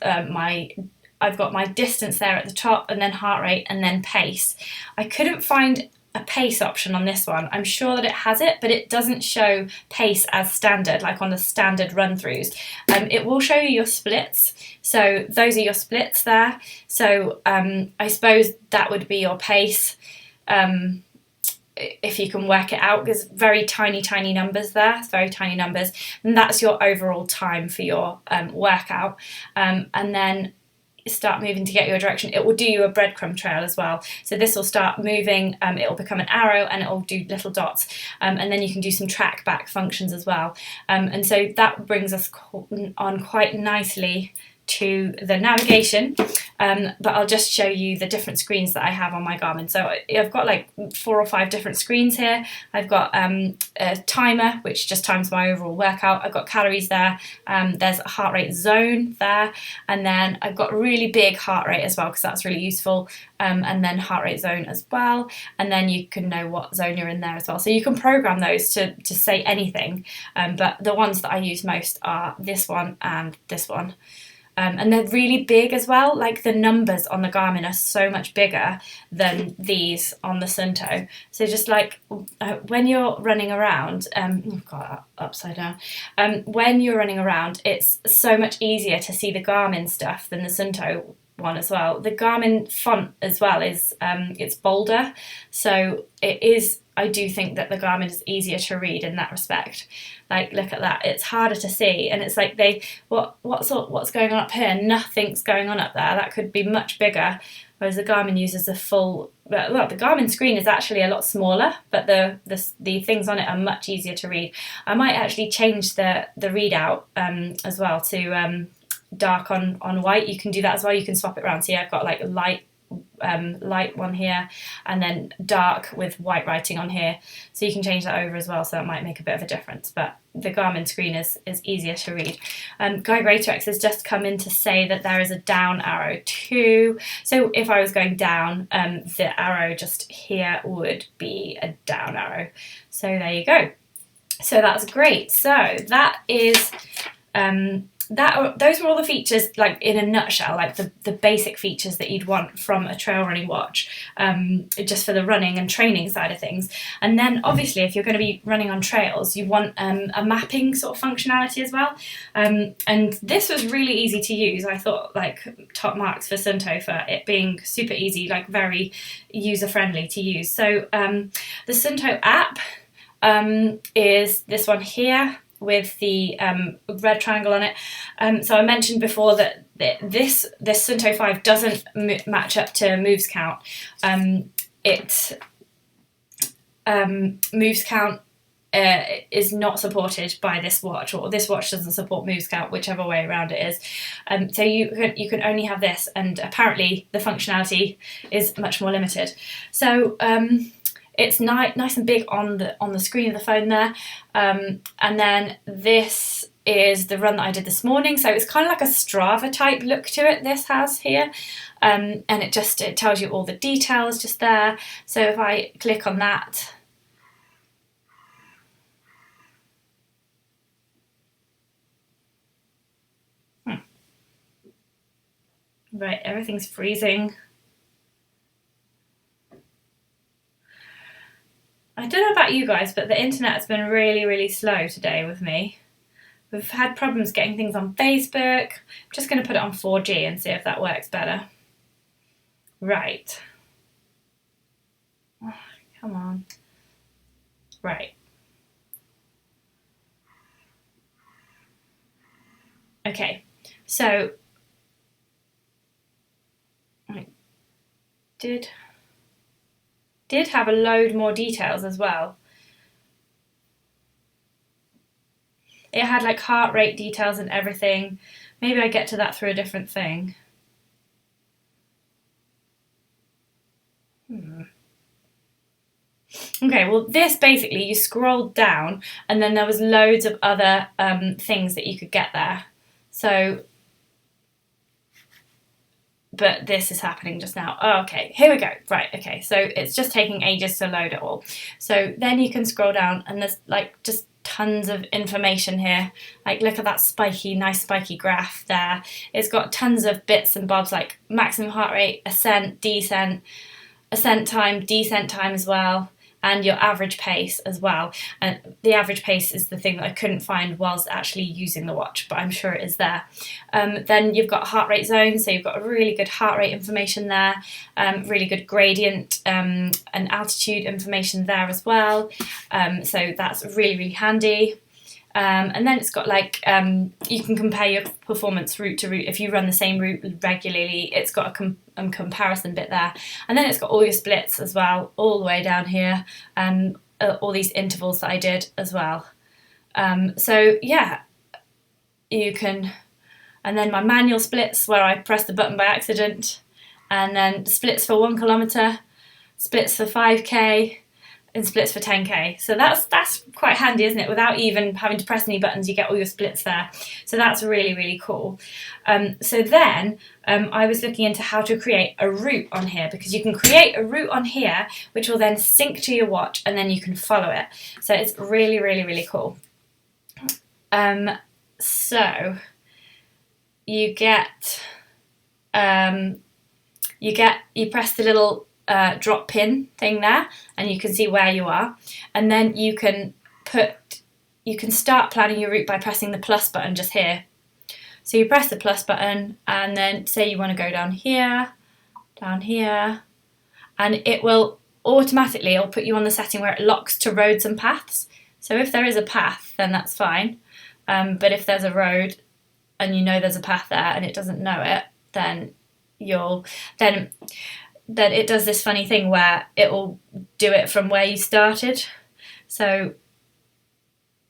I've got my distance there at the top, and then heart rate, and then pace. I couldn't find a pace option on this one. I'm sure that it has it, but it doesn't show pace as standard, like on the standard run-throughs. It will show you your splits. So those are your splits there. So I suppose that would be your pace. If you can work it out, because very tiny numbers there, very tiny numbers, and that's your overall time for your workout. And then start moving to get your direction. It will do you a breadcrumb trail as well. So this will start moving, it will become an arrow, and it will do little dots, and then you can do some track back functions as well. And so that brings us on quite nicely to the navigation, but I'll just show you the different screens that I have on my Garmin. So I've got like 4 or 5 different screens here. I've got a timer, which just times my overall workout. I've got calories there. There's a heart rate zone there, and then I've got really big heart rate as well, because that's really useful, and then heart rate zone as well, and then you can know what zone you're in there as well. So you can program those to say anything, but the ones that I use most are this one and this one. and they're really big as well. Like the numbers on the Garmin are so much bigger than these on the Suunto. So just like when you're running around, oh God, upside down. When you're running around, it's so much easier to see the Garmin stuff than the Suunto one as well. The Garmin font as well is it's bolder, so it is. I do think that the Garmin is easier to read in that respect. Like, look at that, it's harder to see, and it's like what's going on up here? Nothing's going on up there. That could be much bigger. Whereas the Garmin uses the full. Well, the Garmin screen is actually a lot smaller, but the things on it are much easier to read. I might actually change the readout as well to dark on white. You can do that as well. You can swap it around. See, I've got like light one here, and then dark with white writing on here, so you can change that over as well, so that might make a bit of a difference. But the Garmin screen is easier to read. Guy Greatorex has just come in to say that there is a down arrow too, so if I was going down, the arrow just here would be a down arrow. So there you go. So that's great. So that is those were all the features, like in a nutshell, like the basic features that you'd want from a trail running watch, just for the running and training side of things. And then obviously if you're going to be running on trails, you want a mapping sort of functionality as well. And this was really easy to use. I thought, like, top marks for Suunto for it being super easy, like very user friendly to use. So the Suunto app is this one here, with the red triangle on it. So I mentioned before that this Suunto 5 doesn't match up to moves count. Moves count is not supported by this watch, or this watch doesn't support moves count, whichever way around it is. So you can only have this, and apparently the functionality is much more limited. So it's nice and big on the screen of the phone there, and then this is the run that I did this morning. So it's kind of like a Strava type look to it. This has here, and it tells you all the details just there. So if I click on that, right, everything's freezing. I don't know about you guys, but the internet has been really, really slow today with me. We've had problems getting things on Facebook. I'm just going to put it on 4G and see if that works better. Right. Oh, come on. Right. Okay, so I did have a load more details as well. It had like heart rate details and everything. Maybe I get to that through a different thing. Okay, well this basically, you scrolled down and then there was loads of other things that you could get there. So, but this is happening just now. Oh, okay, here we go. Right, okay, so it's just taking ages to load it all. So then you can scroll down and there's like just tons of information here. Like, look at that nice spiky graph there. It's got tons of bits and bobs, like maximum heart rate, ascent, descent, ascent time, descent time as well, and your average pace as well. And the average pace is the thing that I couldn't find whilst actually using the watch, but I'm sure it is there. Then you've got heart rate zones, so you've got a really good heart rate information there, really good gradient and altitude information there as well. So that's really, really handy. And then it's got like, you can compare your performance route to route. If you run the same route regularly, it's got a comparison bit there. And then it's got all your splits as well, all the way down here, and all these intervals that I did as well. So yeah, you can, and then my manual splits where I pressed the button by accident, and then splits for 1 kilometre, splits for 5k, and splits for 10k. So that's quite handy, isn't it? Without even having to press any buttons, you get all your splits there. So that's really, really cool. So then I was looking into how to create a route on here, because you can create a route on here which will then sync to your watch and then you can follow it. So it's really, really, really cool. So you get you press the little drop pin thing there, and you can see where you are, and then you can start planning your route by pressing the plus button just here. So you press the plus button, and then say you want to go down here, and it will automatically, it'll put you on the setting where it locks to roads and paths. So if there is a path, then that's fine. But if there's a road and you know there's a path there and it doesn't know it, then then it does this funny thing where it will do it from where you started. So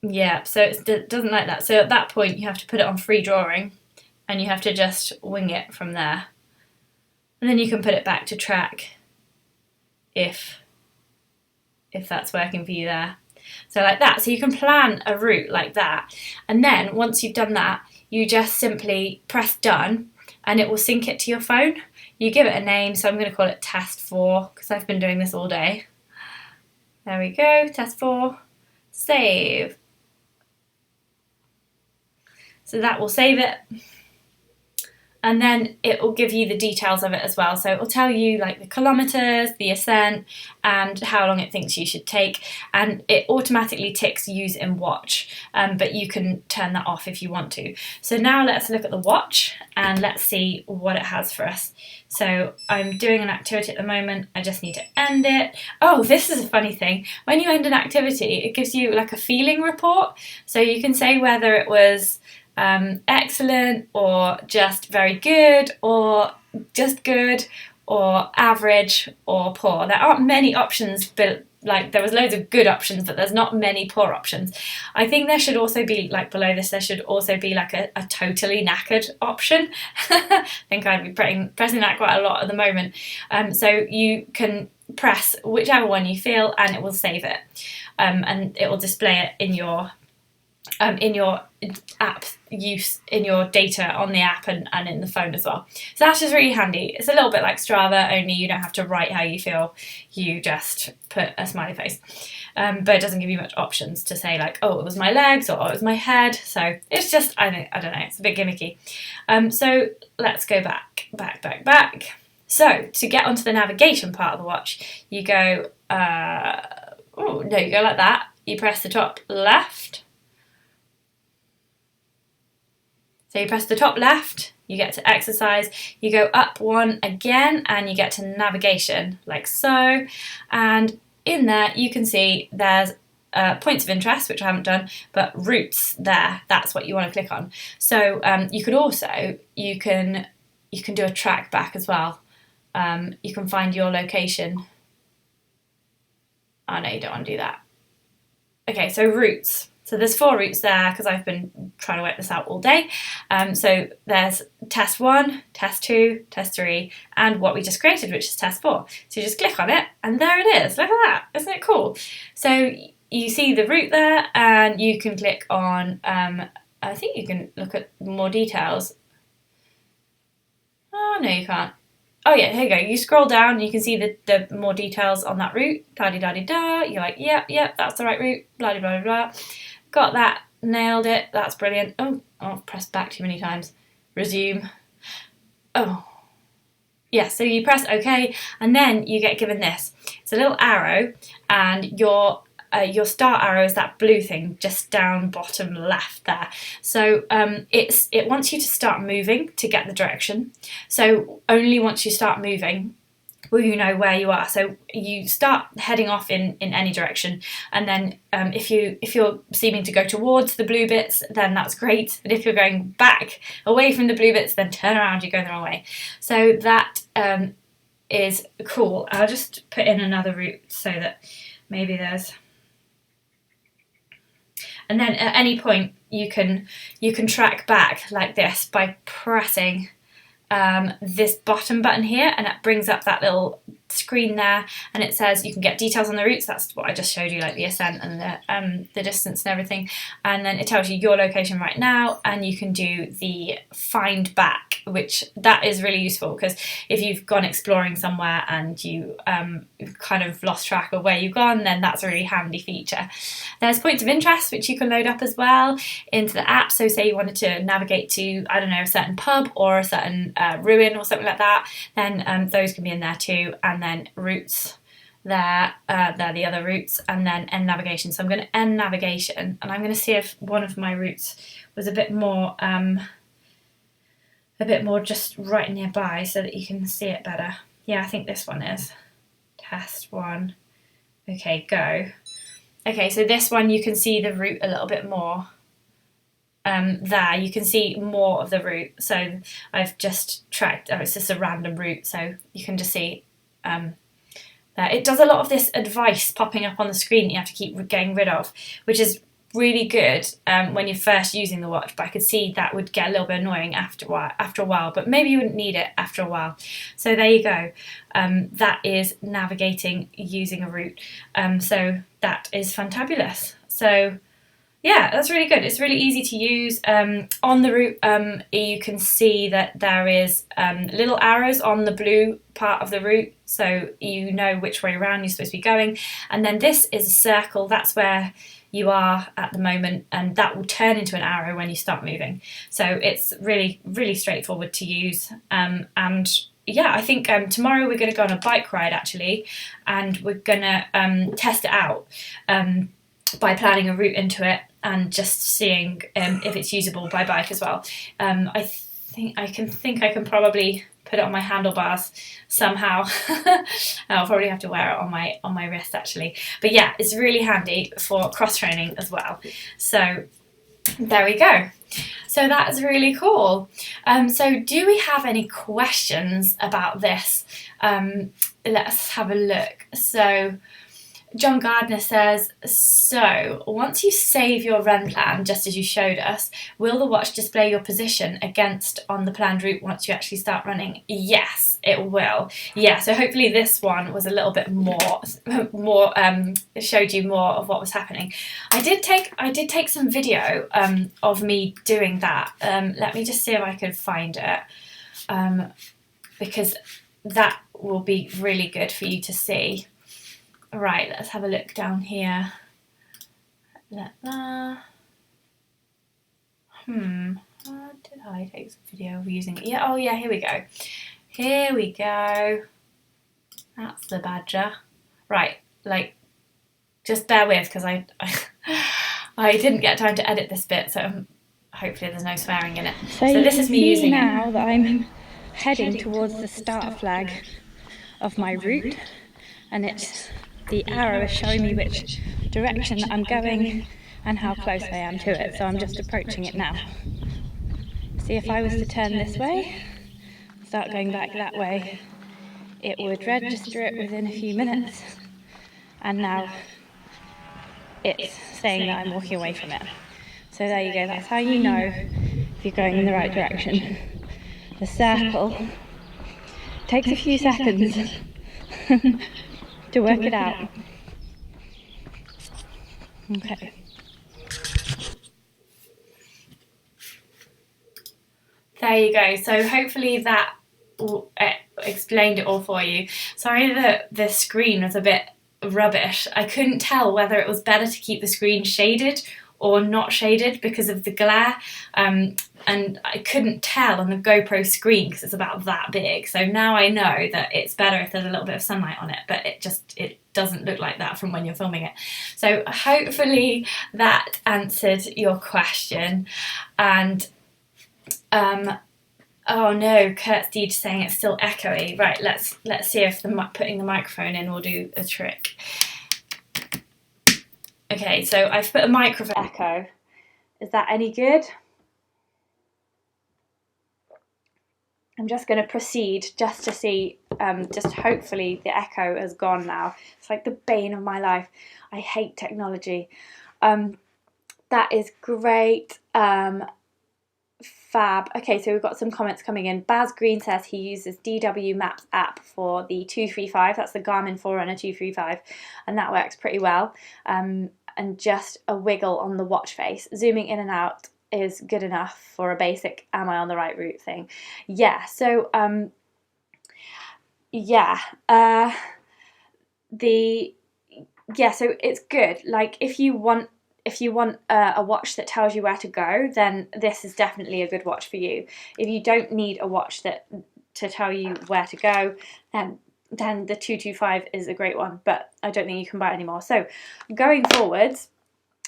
yeah, so it doesn't like that. So at that point you have to put it on free drawing, and you have to just wing it from there. And then you can put it back to track if that's working for you there. So like that. So you can plan a route like that. And then once you've done that, you just simply press done, and it will sync it to your phone. You give it a name, so I'm going to call it Test 4 because I've been doing this all day. There we go, Test 4. Save. So that will save it. And then it will give you the details of it as well. So it will tell you like the kilometres, the ascent, and how long it thinks you should take. And it automatically ticks use in watch, but you can turn that off if you want to. So now let's look at the watch and let's see what it has for us. So I'm doing an activity at the moment. I just need to end it. Oh, this is a funny thing. When you end an activity, it gives you like a feeling report. So you can say whether it was excellent, or just very good, or just good, or average, or poor. There aren't many options, but like there was loads of good options, but there's not many poor options. I think there should also be, like below this, there should also be like a totally knackered option. I think I'd be pressing that quite a lot at the moment. So you can press whichever one you feel, and it will save it, and it will display it in your app use, in your data on the app and in the phone as well. So that's just really handy. It's a little bit like Strava, only you don't have to write how you feel, you just put a smiley face. But it doesn't give you much options to say like, oh, it was my legs, or oh, it was my head. So it's just, I don't know, it's a bit gimmicky. So let's go back. So to get onto the navigation part of the watch, you go, you go like that. You press the top left. So you press the top left, you get to exercise, you go up one again, and you get to navigation, like so. And in there you can see there's points of interest, which I haven't done, but routes there, that's what you want to click on. So you can also, you can do a track back as well. You can find your location. Oh no, you don't want to do that. Okay, so routes. So there's 4 routes there because I've been trying to work this out all day. So there's test 1, test 2, test 3, and what we just created, which is test 4. So you just click on it, and there it is. Look at that. Isn't it cool? So you see the route there, and you can click on, I think you can look at more details. Oh, no, you can't. Oh yeah, here you go. You scroll down and you can see the more details on that route. Da-di-da-di-da. You're like, yep, that's the right route. Blah-di-blah-blah. Got that. Nailed it. That's brilliant. Oh, I've pressed back too many times. Resume. Oh. Yeah, so you press OK, and then you get given this. It's a little arrow, and your start arrow is that blue thing just down bottom left there. So it wants you to start moving to get the direction. So only once you start moving will you know where you are. So you start heading off in any direction, and then if you're seeming to go towards the blue bits, then that's great. But if you're going back away from the blue bits, then turn around, you're going the wrong way. So that is cool. I'll just put in another route so that maybe there's. And then at any point you can track back like this by pressing this bottom button here, and it brings up that little screen there, and it says you can get details on the routes. That's what I just showed you, like the ascent and the distance and everything. And then it tells you your location right now, and you can do the find back, which that is really useful, because if you've gone exploring somewhere and you kind of lost track of where you've gone, then that's a really handy feature. There's points of interest, which you can load up as well into the app. So say you wanted to navigate to, I don't know, a certain pub or a certain ruin or something like that, then those can be in there too. And then routes there, they're the other routes, and then end navigation. So I'm going to end navigation, and I'm going to see if one of my routes was a bit more just right nearby so that you can see it better. Yeah, I think this one is. Test one. Okay, go. Okay, so this one you can see the route a little bit more. There you can see more of the route. So I've just tracked, it's just a random route, so you can just see there. It does a lot of this advice popping up on the screen that you have to keep getting rid of, which is really good when you're first using the watch, but I could see that would get a little bit annoying after a while, but maybe you wouldn't need it after a while. So there you go. That is navigating using a route. So that is fantabulous. So yeah, that's really good. It's really easy to use. On the route, you can see that there is little arrows on the blue part of the route, so you know which way around you're supposed to be going. And then this is a circle. That's where you are at the moment, and that will turn into an arrow when you start moving. So it's really, really straightforward to use. And yeah, I think tomorrow we're going to go on a bike ride actually, and we're going to test it out by planning a route into it and just seeing if it's usable by bike as well. I think I can probably put it on my handlebars somehow. I'll probably have to wear it on my wrist actually. But yeah, it's really handy for cross training as well. So there we go. So that's really cool. So do we have any questions about this? Let's have a look. So John Gardner says, so once you save your run plan, just as you showed us, will the watch display your position against on the planned route once you actually start running? Yes, it will. Yeah, so hopefully this one was a little bit more showed you more of what was happening. I did take some video of me doing that. Let me just see if I can find it, because that will be really good for you to see. Right, let's have a look down here. Did I take some video of using it? Yeah, oh yeah, here we go. Here we go. That's the badger. Right, like, just bear with, because I didn't get time to edit this bit, so hopefully there's no swearing in it. So this is me using now that I'm heading towards the start flag of my route, and it's the arrow is showing me which direction that I'm going and how close I am to it, so I'm just approaching it now. See, if I was to turn this way, start going back that way, it would register it within a few minutes, and now it's saying that I'm walking away from it. So there you go, that's how you know if you're going in the right direction. The circle takes a few seconds to work it out. Okay. There you go. So hopefully that explained it all for you. Sorry that the screen was a bit rubbish. I couldn't tell whether it was better to keep the screen shaded or not shaded because of the glare, and I couldn't tell on the GoPro screen because it's about that big. So now I know that it's better if there's a little bit of sunlight on it, but it doesn't look like that from when you're filming it. So hopefully that answered your question. And oh no, Kurt's Deed saying it's still echoey. Right, let's see if putting the microphone in will do a trick. Okay, so I've put a microphone echo. Is that any good? I'm just going to proceed just to see, just hopefully the echo has gone now. It's like the bane of my life. I hate technology. That is great. Fab. Okay, so we've got some comments coming in. Baz Green says he uses DW Maps app for the 235. That's the Garmin Forerunner 235, and that works pretty well. And just a wiggle on the watch face. Zooming in and out is good enough for a basic "am I on the right route" thing. Yeah. So so it's good. Like if you want a watch that tells you where to go, then this is definitely a good watch for you. If you don't need a watch to tell you where to go, then the 225 is a great one, but I don't think you can buy it anymore. So going forwards,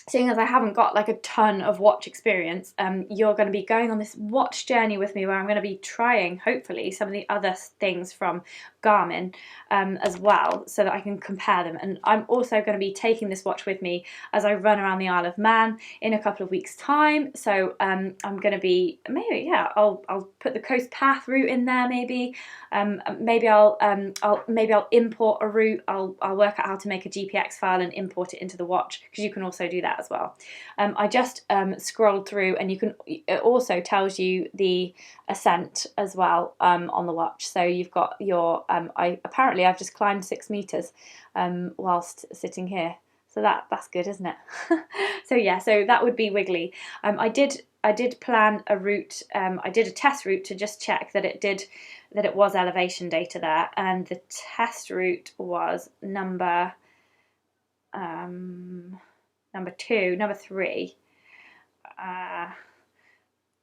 seeing as I haven't got like a ton of watch experience, you're going to be going on this watch journey with me where I'm going to be trying, hopefully, some of the other things from Garmin as well, so that I can compare them. And I'm also going to be taking this watch with me as I run around the Isle of Man in a couple of weeks' time. So I'm going to be, I'll put the coast path route in there. Maybe I'll import a route. I'll work out how to make a GPX file and import it into the watch, because you can also do that as well. I just scrolled through, and it also tells you the Ascent as well on the watch. So you've got your I've just climbed 6 meters whilst sitting here. So that's good, isn't it? So that would be wiggly. I did plan a route. I did a test route to just check that it was elevation data there, and the test route was number 3.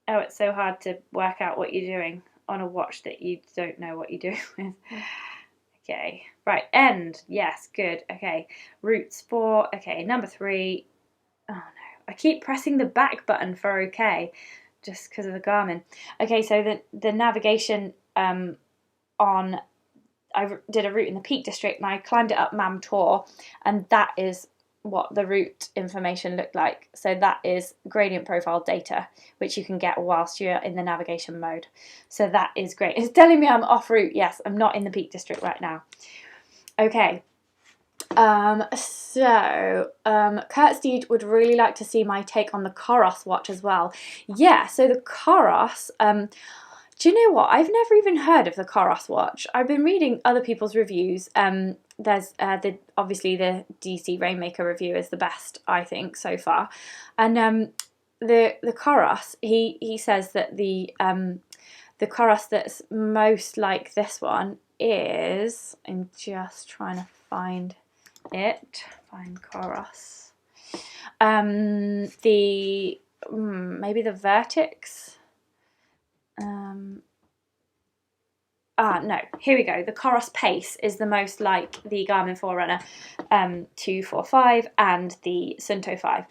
It's so hard to work out what you're doing on a watch that you don't know what you're doing with. Okay, right, end. Yes, good. Okay, routes 4. Okay, number 3. Oh no, I keep pressing the back button for okay, just because of the Garmin. Okay, so the navigation I did a route in the Peak District, and I climbed it up Mam Tor, and that is what the route information looked like. So that is gradient profile data, which you can get whilst you're in the navigation mode. So that is great. It's telling me I'm off route. Yes, I'm not in the Peak District right now. Okay. Kurt Steed would really like to see my take on the Coros watch as well. Yeah, so the Coros, do you know what? I've never even heard of the Coros watch. I've been reading other people's reviews. There's obviously the DC Rainmaker review is the best, I think, so far. And the Coros, he says that the Coros that's most like this one is, I'm just trying to find Coros. Maybe the Vertix. No, here we go. The Coros Pace is the most like the Garmin Forerunner 245 and the Suunto 5.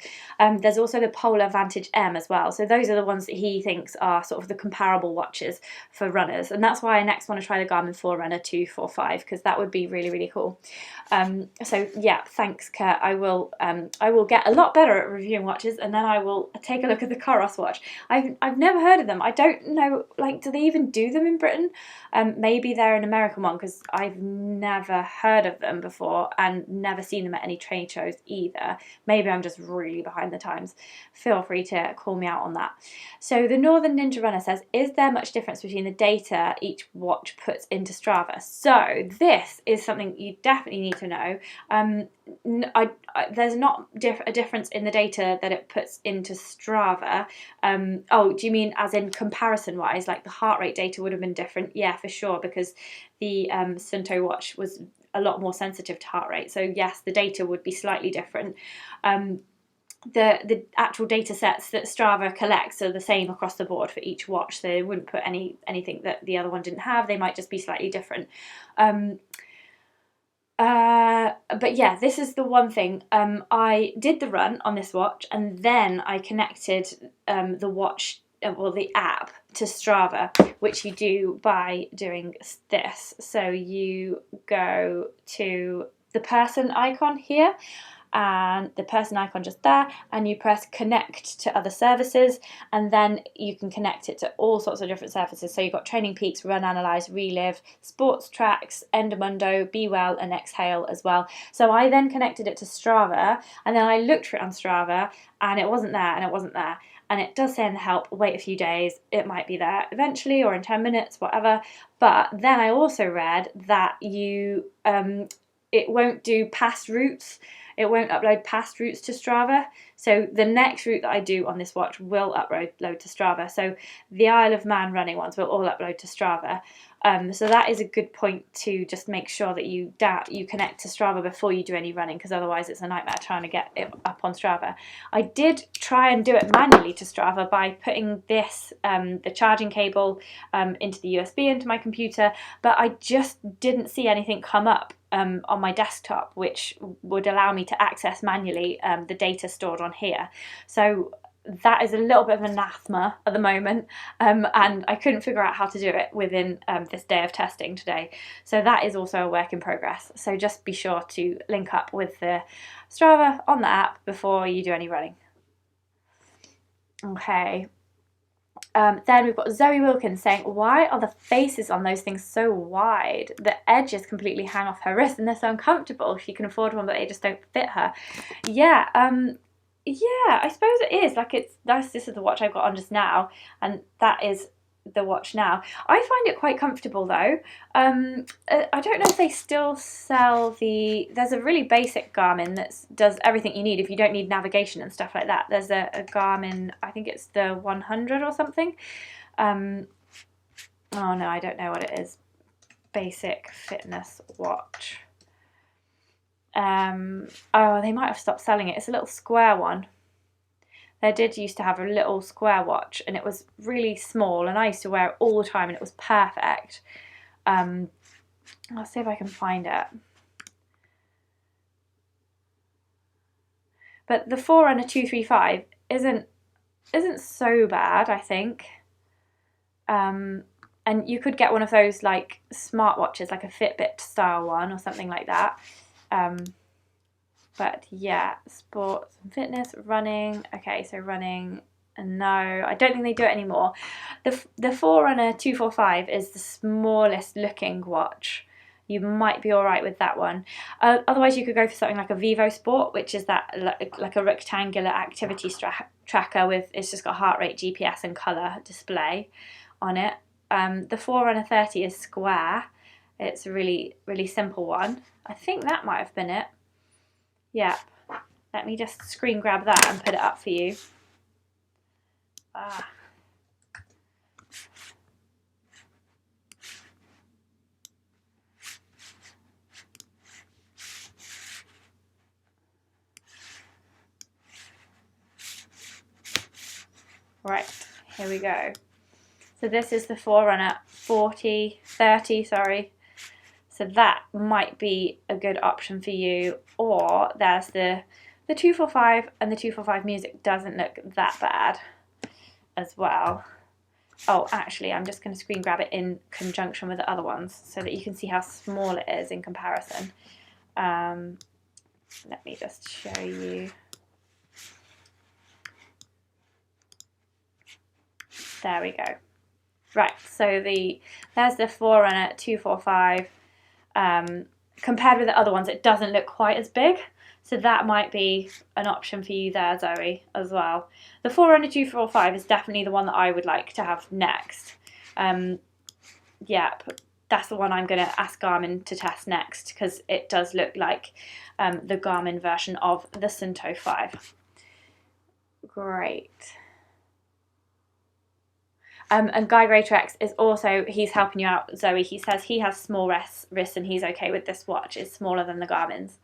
There's also the Polar Vantage M as well. So those are the ones that he thinks are sort of the comparable watches for runners. And that's why I next want to try the Garmin Forerunner 245, because that would be really, really cool. So yeah, thanks, Kurt. I will get a lot better at reviewing watches, and then I will take a look at the Coros watch. I've never heard of them. I don't know, like, do they even do them in Britain? Maybe they're an American one, because I've never heard of them before and never seen them at any trade shows either. Maybe I'm just really behind the times. Feel free to call me out on that. So the Northern Ninja Runner says, is there much difference between the data each watch puts into Strava? So this is something you definitely need to know. There's not a difference in the data that it puts into Strava. Do you mean as in comparison wise, like the heart rate data would have been different? Yeah, for sure, because the Suunto watch was a lot more sensitive to heart rate. So yes, the data would be slightly different. The actual data sets that Strava collects are the same across the board for each watch. So they wouldn't put anything that the other one didn't have. They might just be slightly different. But yeah, this is the one thing. I did the run on this watch, and then I connected the watch, the app, to Strava, which you do by doing this. So you go to the person icon here, and the person icon just there, and you press connect to other services, and then you can connect it to all sorts of different services. So you've got Training Peaks, Run Analyze, Relive, Sports Tracks, Endomundo, Be Well, and Exhale as well. So I then connected it to Strava, and then I looked for it on Strava, and it wasn't there, and it wasn't there. and it does say in the help, wait a few days, it might be there eventually or in 10 minutes, whatever. But then I also read that it won't do past routes. It won't upload past routes to Strava. So the next route that I do on this watch will upload to Strava. So the Isle of Man running ones will all upload to Strava. So that is a good point to just make sure that you connect to Strava before you do any running, because otherwise it's a nightmare trying to get it up on Strava. I did try and do it manually to Strava by putting this, the charging cable into the USB into my computer, but I just didn't see anything come up on my desktop which would allow me to access manually the data stored on here. So that is a little bit of an anathema at the moment, and I couldn't figure out how to do it within this day of testing today. So that is also a work in progress. So just be sure to link up with the Strava on the app before you do any running. Okay. Then we've got Zoe Wilkins saying, why are the faces on those things so wide? The edges completely hang off her wrist and they're so uncomfortable. She can afford one, but they just don't fit her. Yeah, I suppose it is. Like, this is the watch I've got on just now, and that is the watch now. I find it quite comfortable though. I don't know if they still sell there's a really basic Garmin that does everything you need if you don't need navigation and stuff like that. There's a Garmin, I think it's the 100 or something. Oh no, I don't know what it is. Basic fitness watch. Oh, they might have stopped selling it. It's a little square one. They did used to have a little square watch, and it was really small, and I used to wear it all the time, and it was perfect. I'll see if I can find it. But the Forerunner 235 isn't so bad, I think. And you could get one of those like smartwatches, like a Fitbit style one or something like that. But yeah, sports and fitness, running. Okay, so running, no, I don't think they do it anymore. The Forerunner 245 is the smallest looking watch. You might be all right with that one. Otherwise, you could go for something like a Vivo Sport, which is that like a rectangular activity tracker with, it's just got heart rate, GPS, and color display on it. The Forerunner 30 is square. It's a really, really simple one. I think that might have been it. Yep. Let me just screen grab that and put it up for you. Right, here we go. So this is the Forerunner 30, sorry. So that might be a good option for you. Or there's the 245, and the 245 Music doesn't look that bad as well. Oh, actually, I'm just going to screen grab it in conjunction with the other ones so that you can see how small it is in comparison. Let me just show you. There we go. Right, so there's the Forerunner 245. Compared with the other ones, it doesn't look quite as big, so that might be an option for you there, Zoe, as well. The Forerunner 245 is definitely the one that I would like to have next. Yeah, that's the one I'm going to ask Garmin to test next, because it does look like the Garmin version of the Suunto 5. Great. And Guy Greatrex is also, he's helping you out, Zoe. He says he has small wrists and he's okay with this watch. It's smaller than the Garmin's.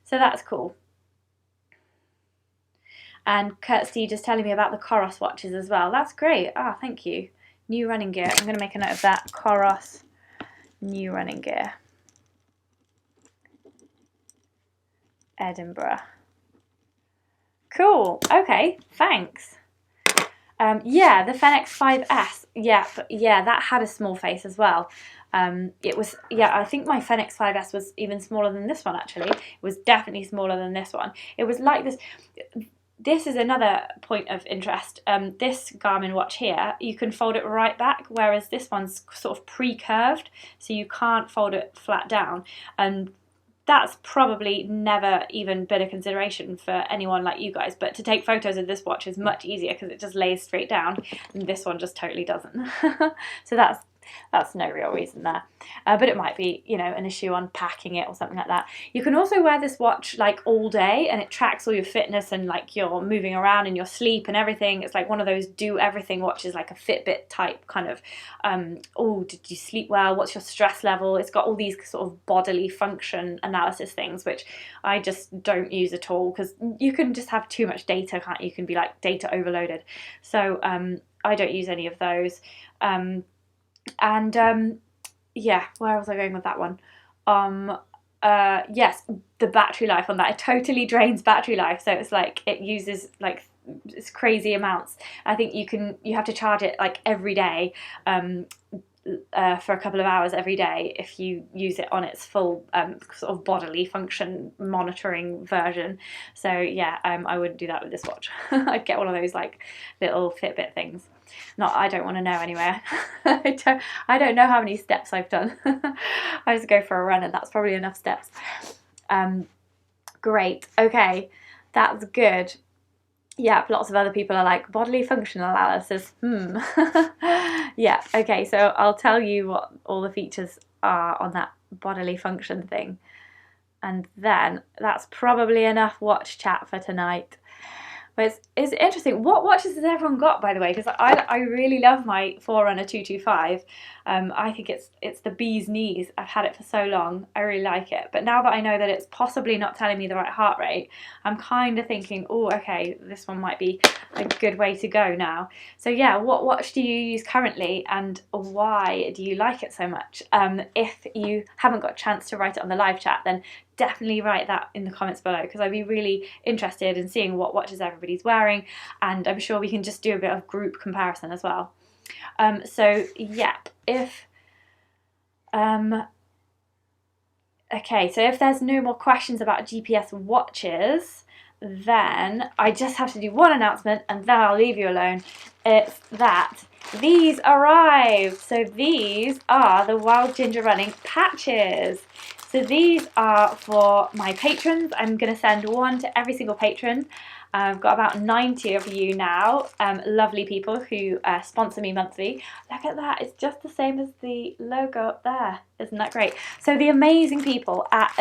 So that's cool. And Kirsty just telling me about the Coros watches as well. That's great. Thank you. New running gear. I'm going to make a note of that. Coros new running gear. Edinburgh. Cool. Okay, thanks. Yeah, the Fenix 5S. Yeah, that had a small face as well. It was, I think my Fenix 5S was even smaller than this one, actually. It was definitely smaller than this one. It was like this. This is another point of interest. This Garmin watch here, you can fold it right back, whereas this one's sort of pre-curved, so you can't fold it flat down. And that's probably never even been a consideration for anyone like you guys, but to take photos of this watch is much easier because it just lays straight down, and this one just totally doesn't. So that's no real reason there, but it might be, you know, an issue on packing it or something like that. You can also wear this watch like all day, and it tracks all your fitness and like your moving around and your sleep and everything. It's like one of those do everything watches, like a Fitbit type kind of, oh, did you sleep well? What's your stress level? It's got all these sort of bodily function analysis things, which I just don't use at all, because you can just have too much data, can't you? You can be like data overloaded. So I don't use any of those. Yeah, where was I going with that one? Yes, the battery life on that, it totally drains battery life. So it's like it uses like it's crazy amounts. I think you have to charge it like every day, for a couple of hours every day if you use it on its full sort of bodily function monitoring version. So yeah, I wouldn't do that with this watch. I'd get one of those like little Fitbit things. I don't want to know anyway. I don't know how many steps I've done. I just go for a run and that's probably enough steps. Great, okay, that's good. Yeah, lots of other people are like, bodily function analysis, Yeah, okay, so I'll tell you what all the features are on that bodily function thing. And then that's probably enough watch chat for tonight. But it's interesting. What watches has everyone got, by the way? Because I really love my Forerunner 225. I think it's the bee's knees. I've had it for so long. I really like it. But now that I know that it's possibly not telling me the right heart rate, I'm kind of thinking, oh, okay, this one might be a good way to go now. So yeah, what watch do you use currently, and why do you like it so much? If you haven't got a chance to write it on the live chat, then definitely write that in the comments below, because I'd be really interested in seeing what watches everybody's wearing, and I'm sure we can just do a bit of group comparison as well. So yep, okay, so if there's no more questions about GPS watches, then I just have to do one announcement and then I'll leave you alone. It's that these arrived. So these are the Wild Ginger Running patches. So these are for my patrons. I'm going to send one to every single patron. I've got about 90 of you now, lovely people who sponsor me monthly. Look at that, it's just the same as the logo up there. Isn't that great? So the amazing people at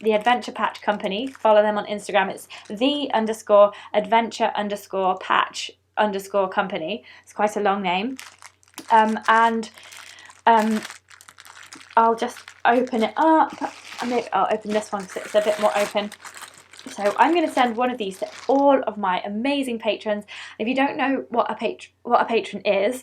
the Adventure Patch Company, follow them on Instagram. It's the_adventure_patch_company. It's quite a long name. I'll just open it up. Maybe I'll open this one because it's a bit more open. So I'm going to send one of these to all of my amazing patrons. If you don't know what a patron is,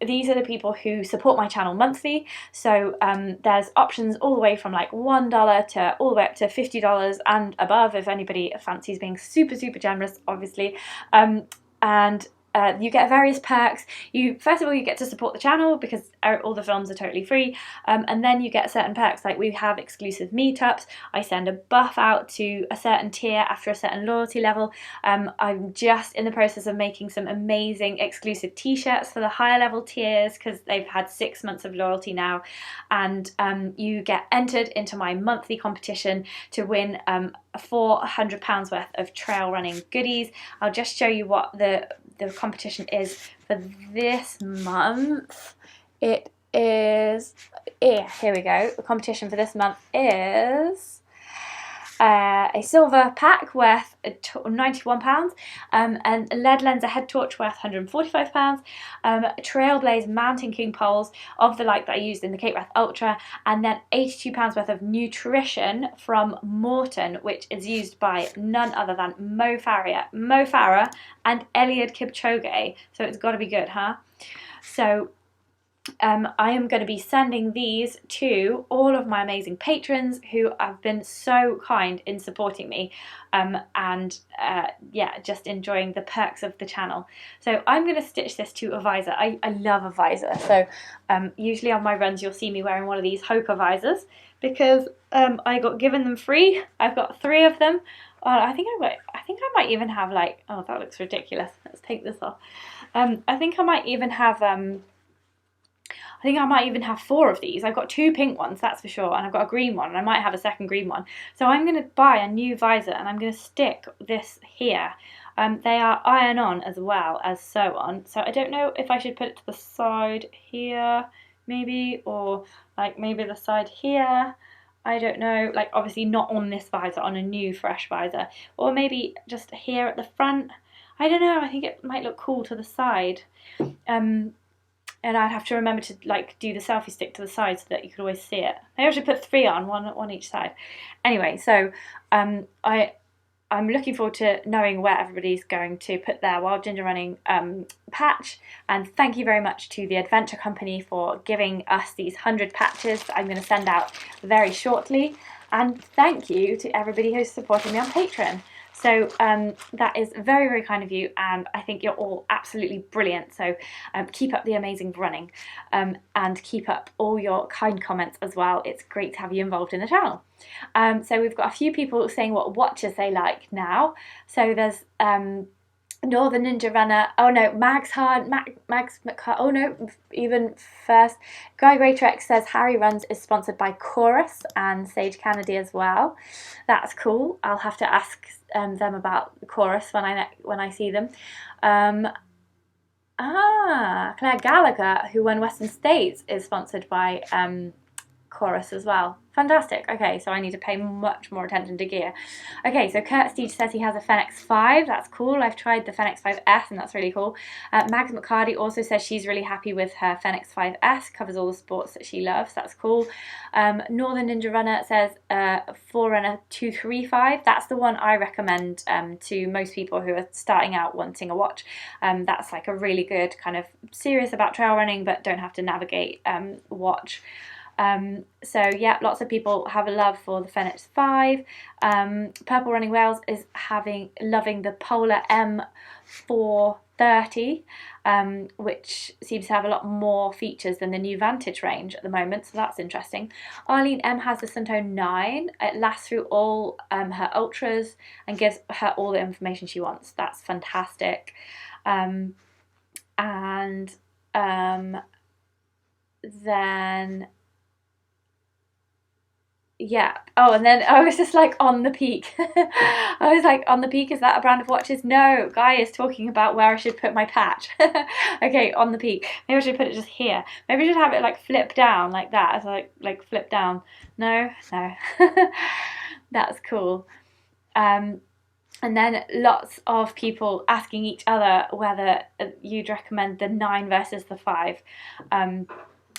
these are the people who support my channel monthly. So there's options all the way from like $1 to all the way up to $50 and above, if anybody fancies being super, super generous, obviously. You get various perks. First of all, you get to support the channel because all the films are totally free, and then you get certain perks, like we have exclusive meetups. I send a buff out to a certain tier after a certain loyalty level. I'm just in the process of making some amazing exclusive t-shirts for the higher level tiers because they've had 6 months of loyalty now, and you get entered into my monthly competition to win £400 worth of trail running goodies. I'll just show you what the competition is for this month. It is, here we go, the competition for this month is a silver pack worth £91, and a lead lens, a head torch worth £145, Trailblaze Mountain King poles of the like that I used in the Cape Wrath Ultra, and then £82 worth of nutrition from Morton, which is used by none other than Mo Farah and Eliud Kipchoge. So it's got to be good, huh? So I am going to be sending these to all of my amazing patrons who have been so kind in supporting me, yeah, just enjoying the perks of the channel. So I'm going to stitch this to a visor. I love a visor. So usually on my runs you'll see me wearing one of these Hoka visors because I got given them free. I've got 3 of them. I think I might even have like, oh, that looks ridiculous. Let's take this off. I think I might even have think I might even have 4 of these. I've got 2 pink ones, that's for sure, and I've got a green one, and I might have a second green one. So I'm going to buy a new visor, and I'm going to stick this here. They are iron-on as well as sew-on, so I don't know if I should put it to the side here, maybe, or like maybe the side here. I don't know, like obviously not on this visor, on a new fresh visor, or maybe just here at the front. I don't know, I think it might look cool to the side. And I'd have to remember to like do the selfie stick to the side so that you could always see it. Maybe I should put 3 on, one on each side. Anyway, so I'm looking forward to knowing where everybody's going to put their Wild Ginger Running patch, and thank you very much to the Adventure Company for giving us these 100 patches that I'm going to send out very shortly, and thank you to everybody who's supporting me on Patreon. So that is very, very kind of you, and I think you're all absolutely brilliant. So keep up the amazing running, and keep up all your kind comments as well. It's great to have you involved in the channel. So we've got a few people saying what watches they like now. So there's Northern Ninja Runner, oh no, Mags McHard, oh no, even first, Guy Greatrex says Harry Runs is sponsored by Chorus and Sage Kennedy as well. That's cool. I'll have to ask them about Chorus when I see them. Claire Gallagher, who won Western States, is sponsored by Chorus as well. Fantastic. Okay, so I need to pay much more attention to gear. Okay, so Kurt Steege says he has a Fenix 5. That's cool. I've tried the Fenix 5S and that's really cool. Mags McCarty also says she's really happy with her Fenix 5S. Covers all the sports that she loves. That's cool. Northern Ninja Runner says Forerunner 235. That's the one I recommend to most people who are starting out wanting a watch. That's like a really good kind of serious about trail running but don't have to navigate watch. So yeah, lots of people have a love for the Fenix 5. Purple Running Wales is loving the Polar M430, which seems to have a lot more features than the new Vantage range at the moment, so that's interesting. Arlene M has the Suunto 9. It lasts through all her ultras and gives her all the information she wants. That's fantastic. Then yeah. Oh, and then I was just like On the Peak. I was like, On the Peak, is that a brand of watches? No, Guy is talking about where I should put my patch. Okay, On the Peak. Maybe I should put it just here. Maybe I should have it like flip down like that. As like flip down. No. That's cool. And then lots of people asking each other whether you'd recommend the 9 versus the 5.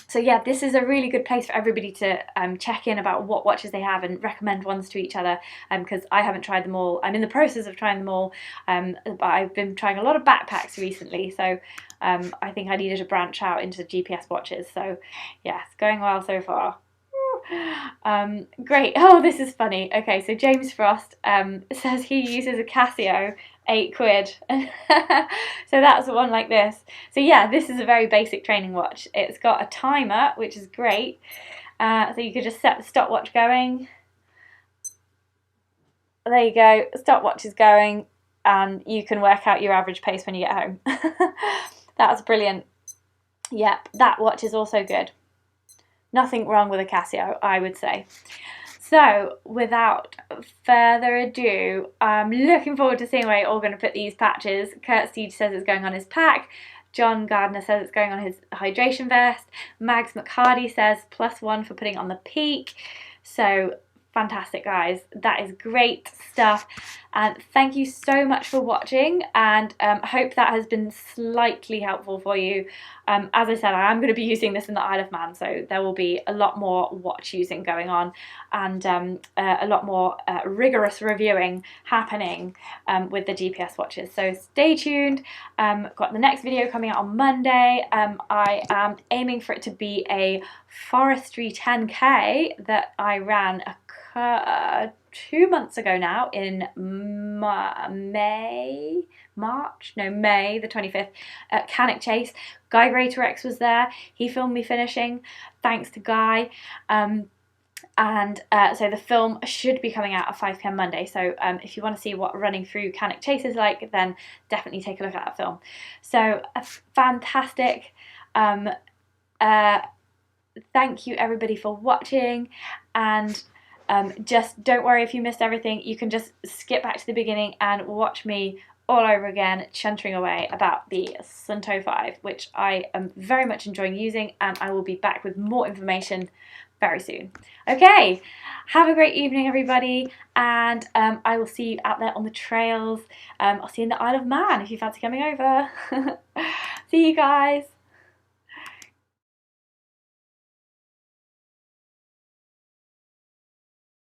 So yeah, this is a really good place for everybody to check in about what watches they have and recommend ones to each other, because I haven't tried them all. I'm in the process of trying them all, but I've been trying a lot of backpacks recently, so I think I needed to branch out into GPS watches. So yeah, it's going well so far. Great. Oh, this is funny. Okay, so James Frost says he uses a Casio, £8. So that's one like this. So yeah, this is a very basic training watch. It's got a timer, which is great. So you could just set the stopwatch going. There you go, stopwatch is going, and you can work out your average pace when you get home. That's brilliant. Yep, that watch is also good. Nothing wrong with a Casio, I would say. So, without further ado, I'm looking forward to seeing where you're all going to put these patches. Kurt Steege says it's going on his pack. John Gardner says it's going on his hydration vest. Mags McHardy says +1 for putting on the Peak. So, fantastic, guys. That is great stuff. And thank you so much for watching, and I hope that has been slightly helpful for you. As I said, I am going to be using this in the Isle of Man, so there will be a lot more watch using going on, and a lot more rigorous reviewing happening with the GPS watches. So stay tuned. Got the next video coming out on Monday. I am aiming for it to be a forestry 10K that I ran 2 months ago now in May the 25th at Cannock Chase. Guy Greatrex was there. He filmed me finishing, thanks to Guy. So the film should be coming out at 5 p.m. Monday. So if you want to see what running through Cannock Chase is like, then definitely take a look at that film. So fantastic. thank you everybody for watching, and just don't worry if you missed everything. You can just skip back to the beginning and watch me all over again chuntering away about the Suunto 5, which I am very much enjoying using, and I will be back with more information very soon. Okay, have a great evening everybody, and I will see you out there on the trails. I'll see you in the Isle of Man if you fancy coming over. See you guys.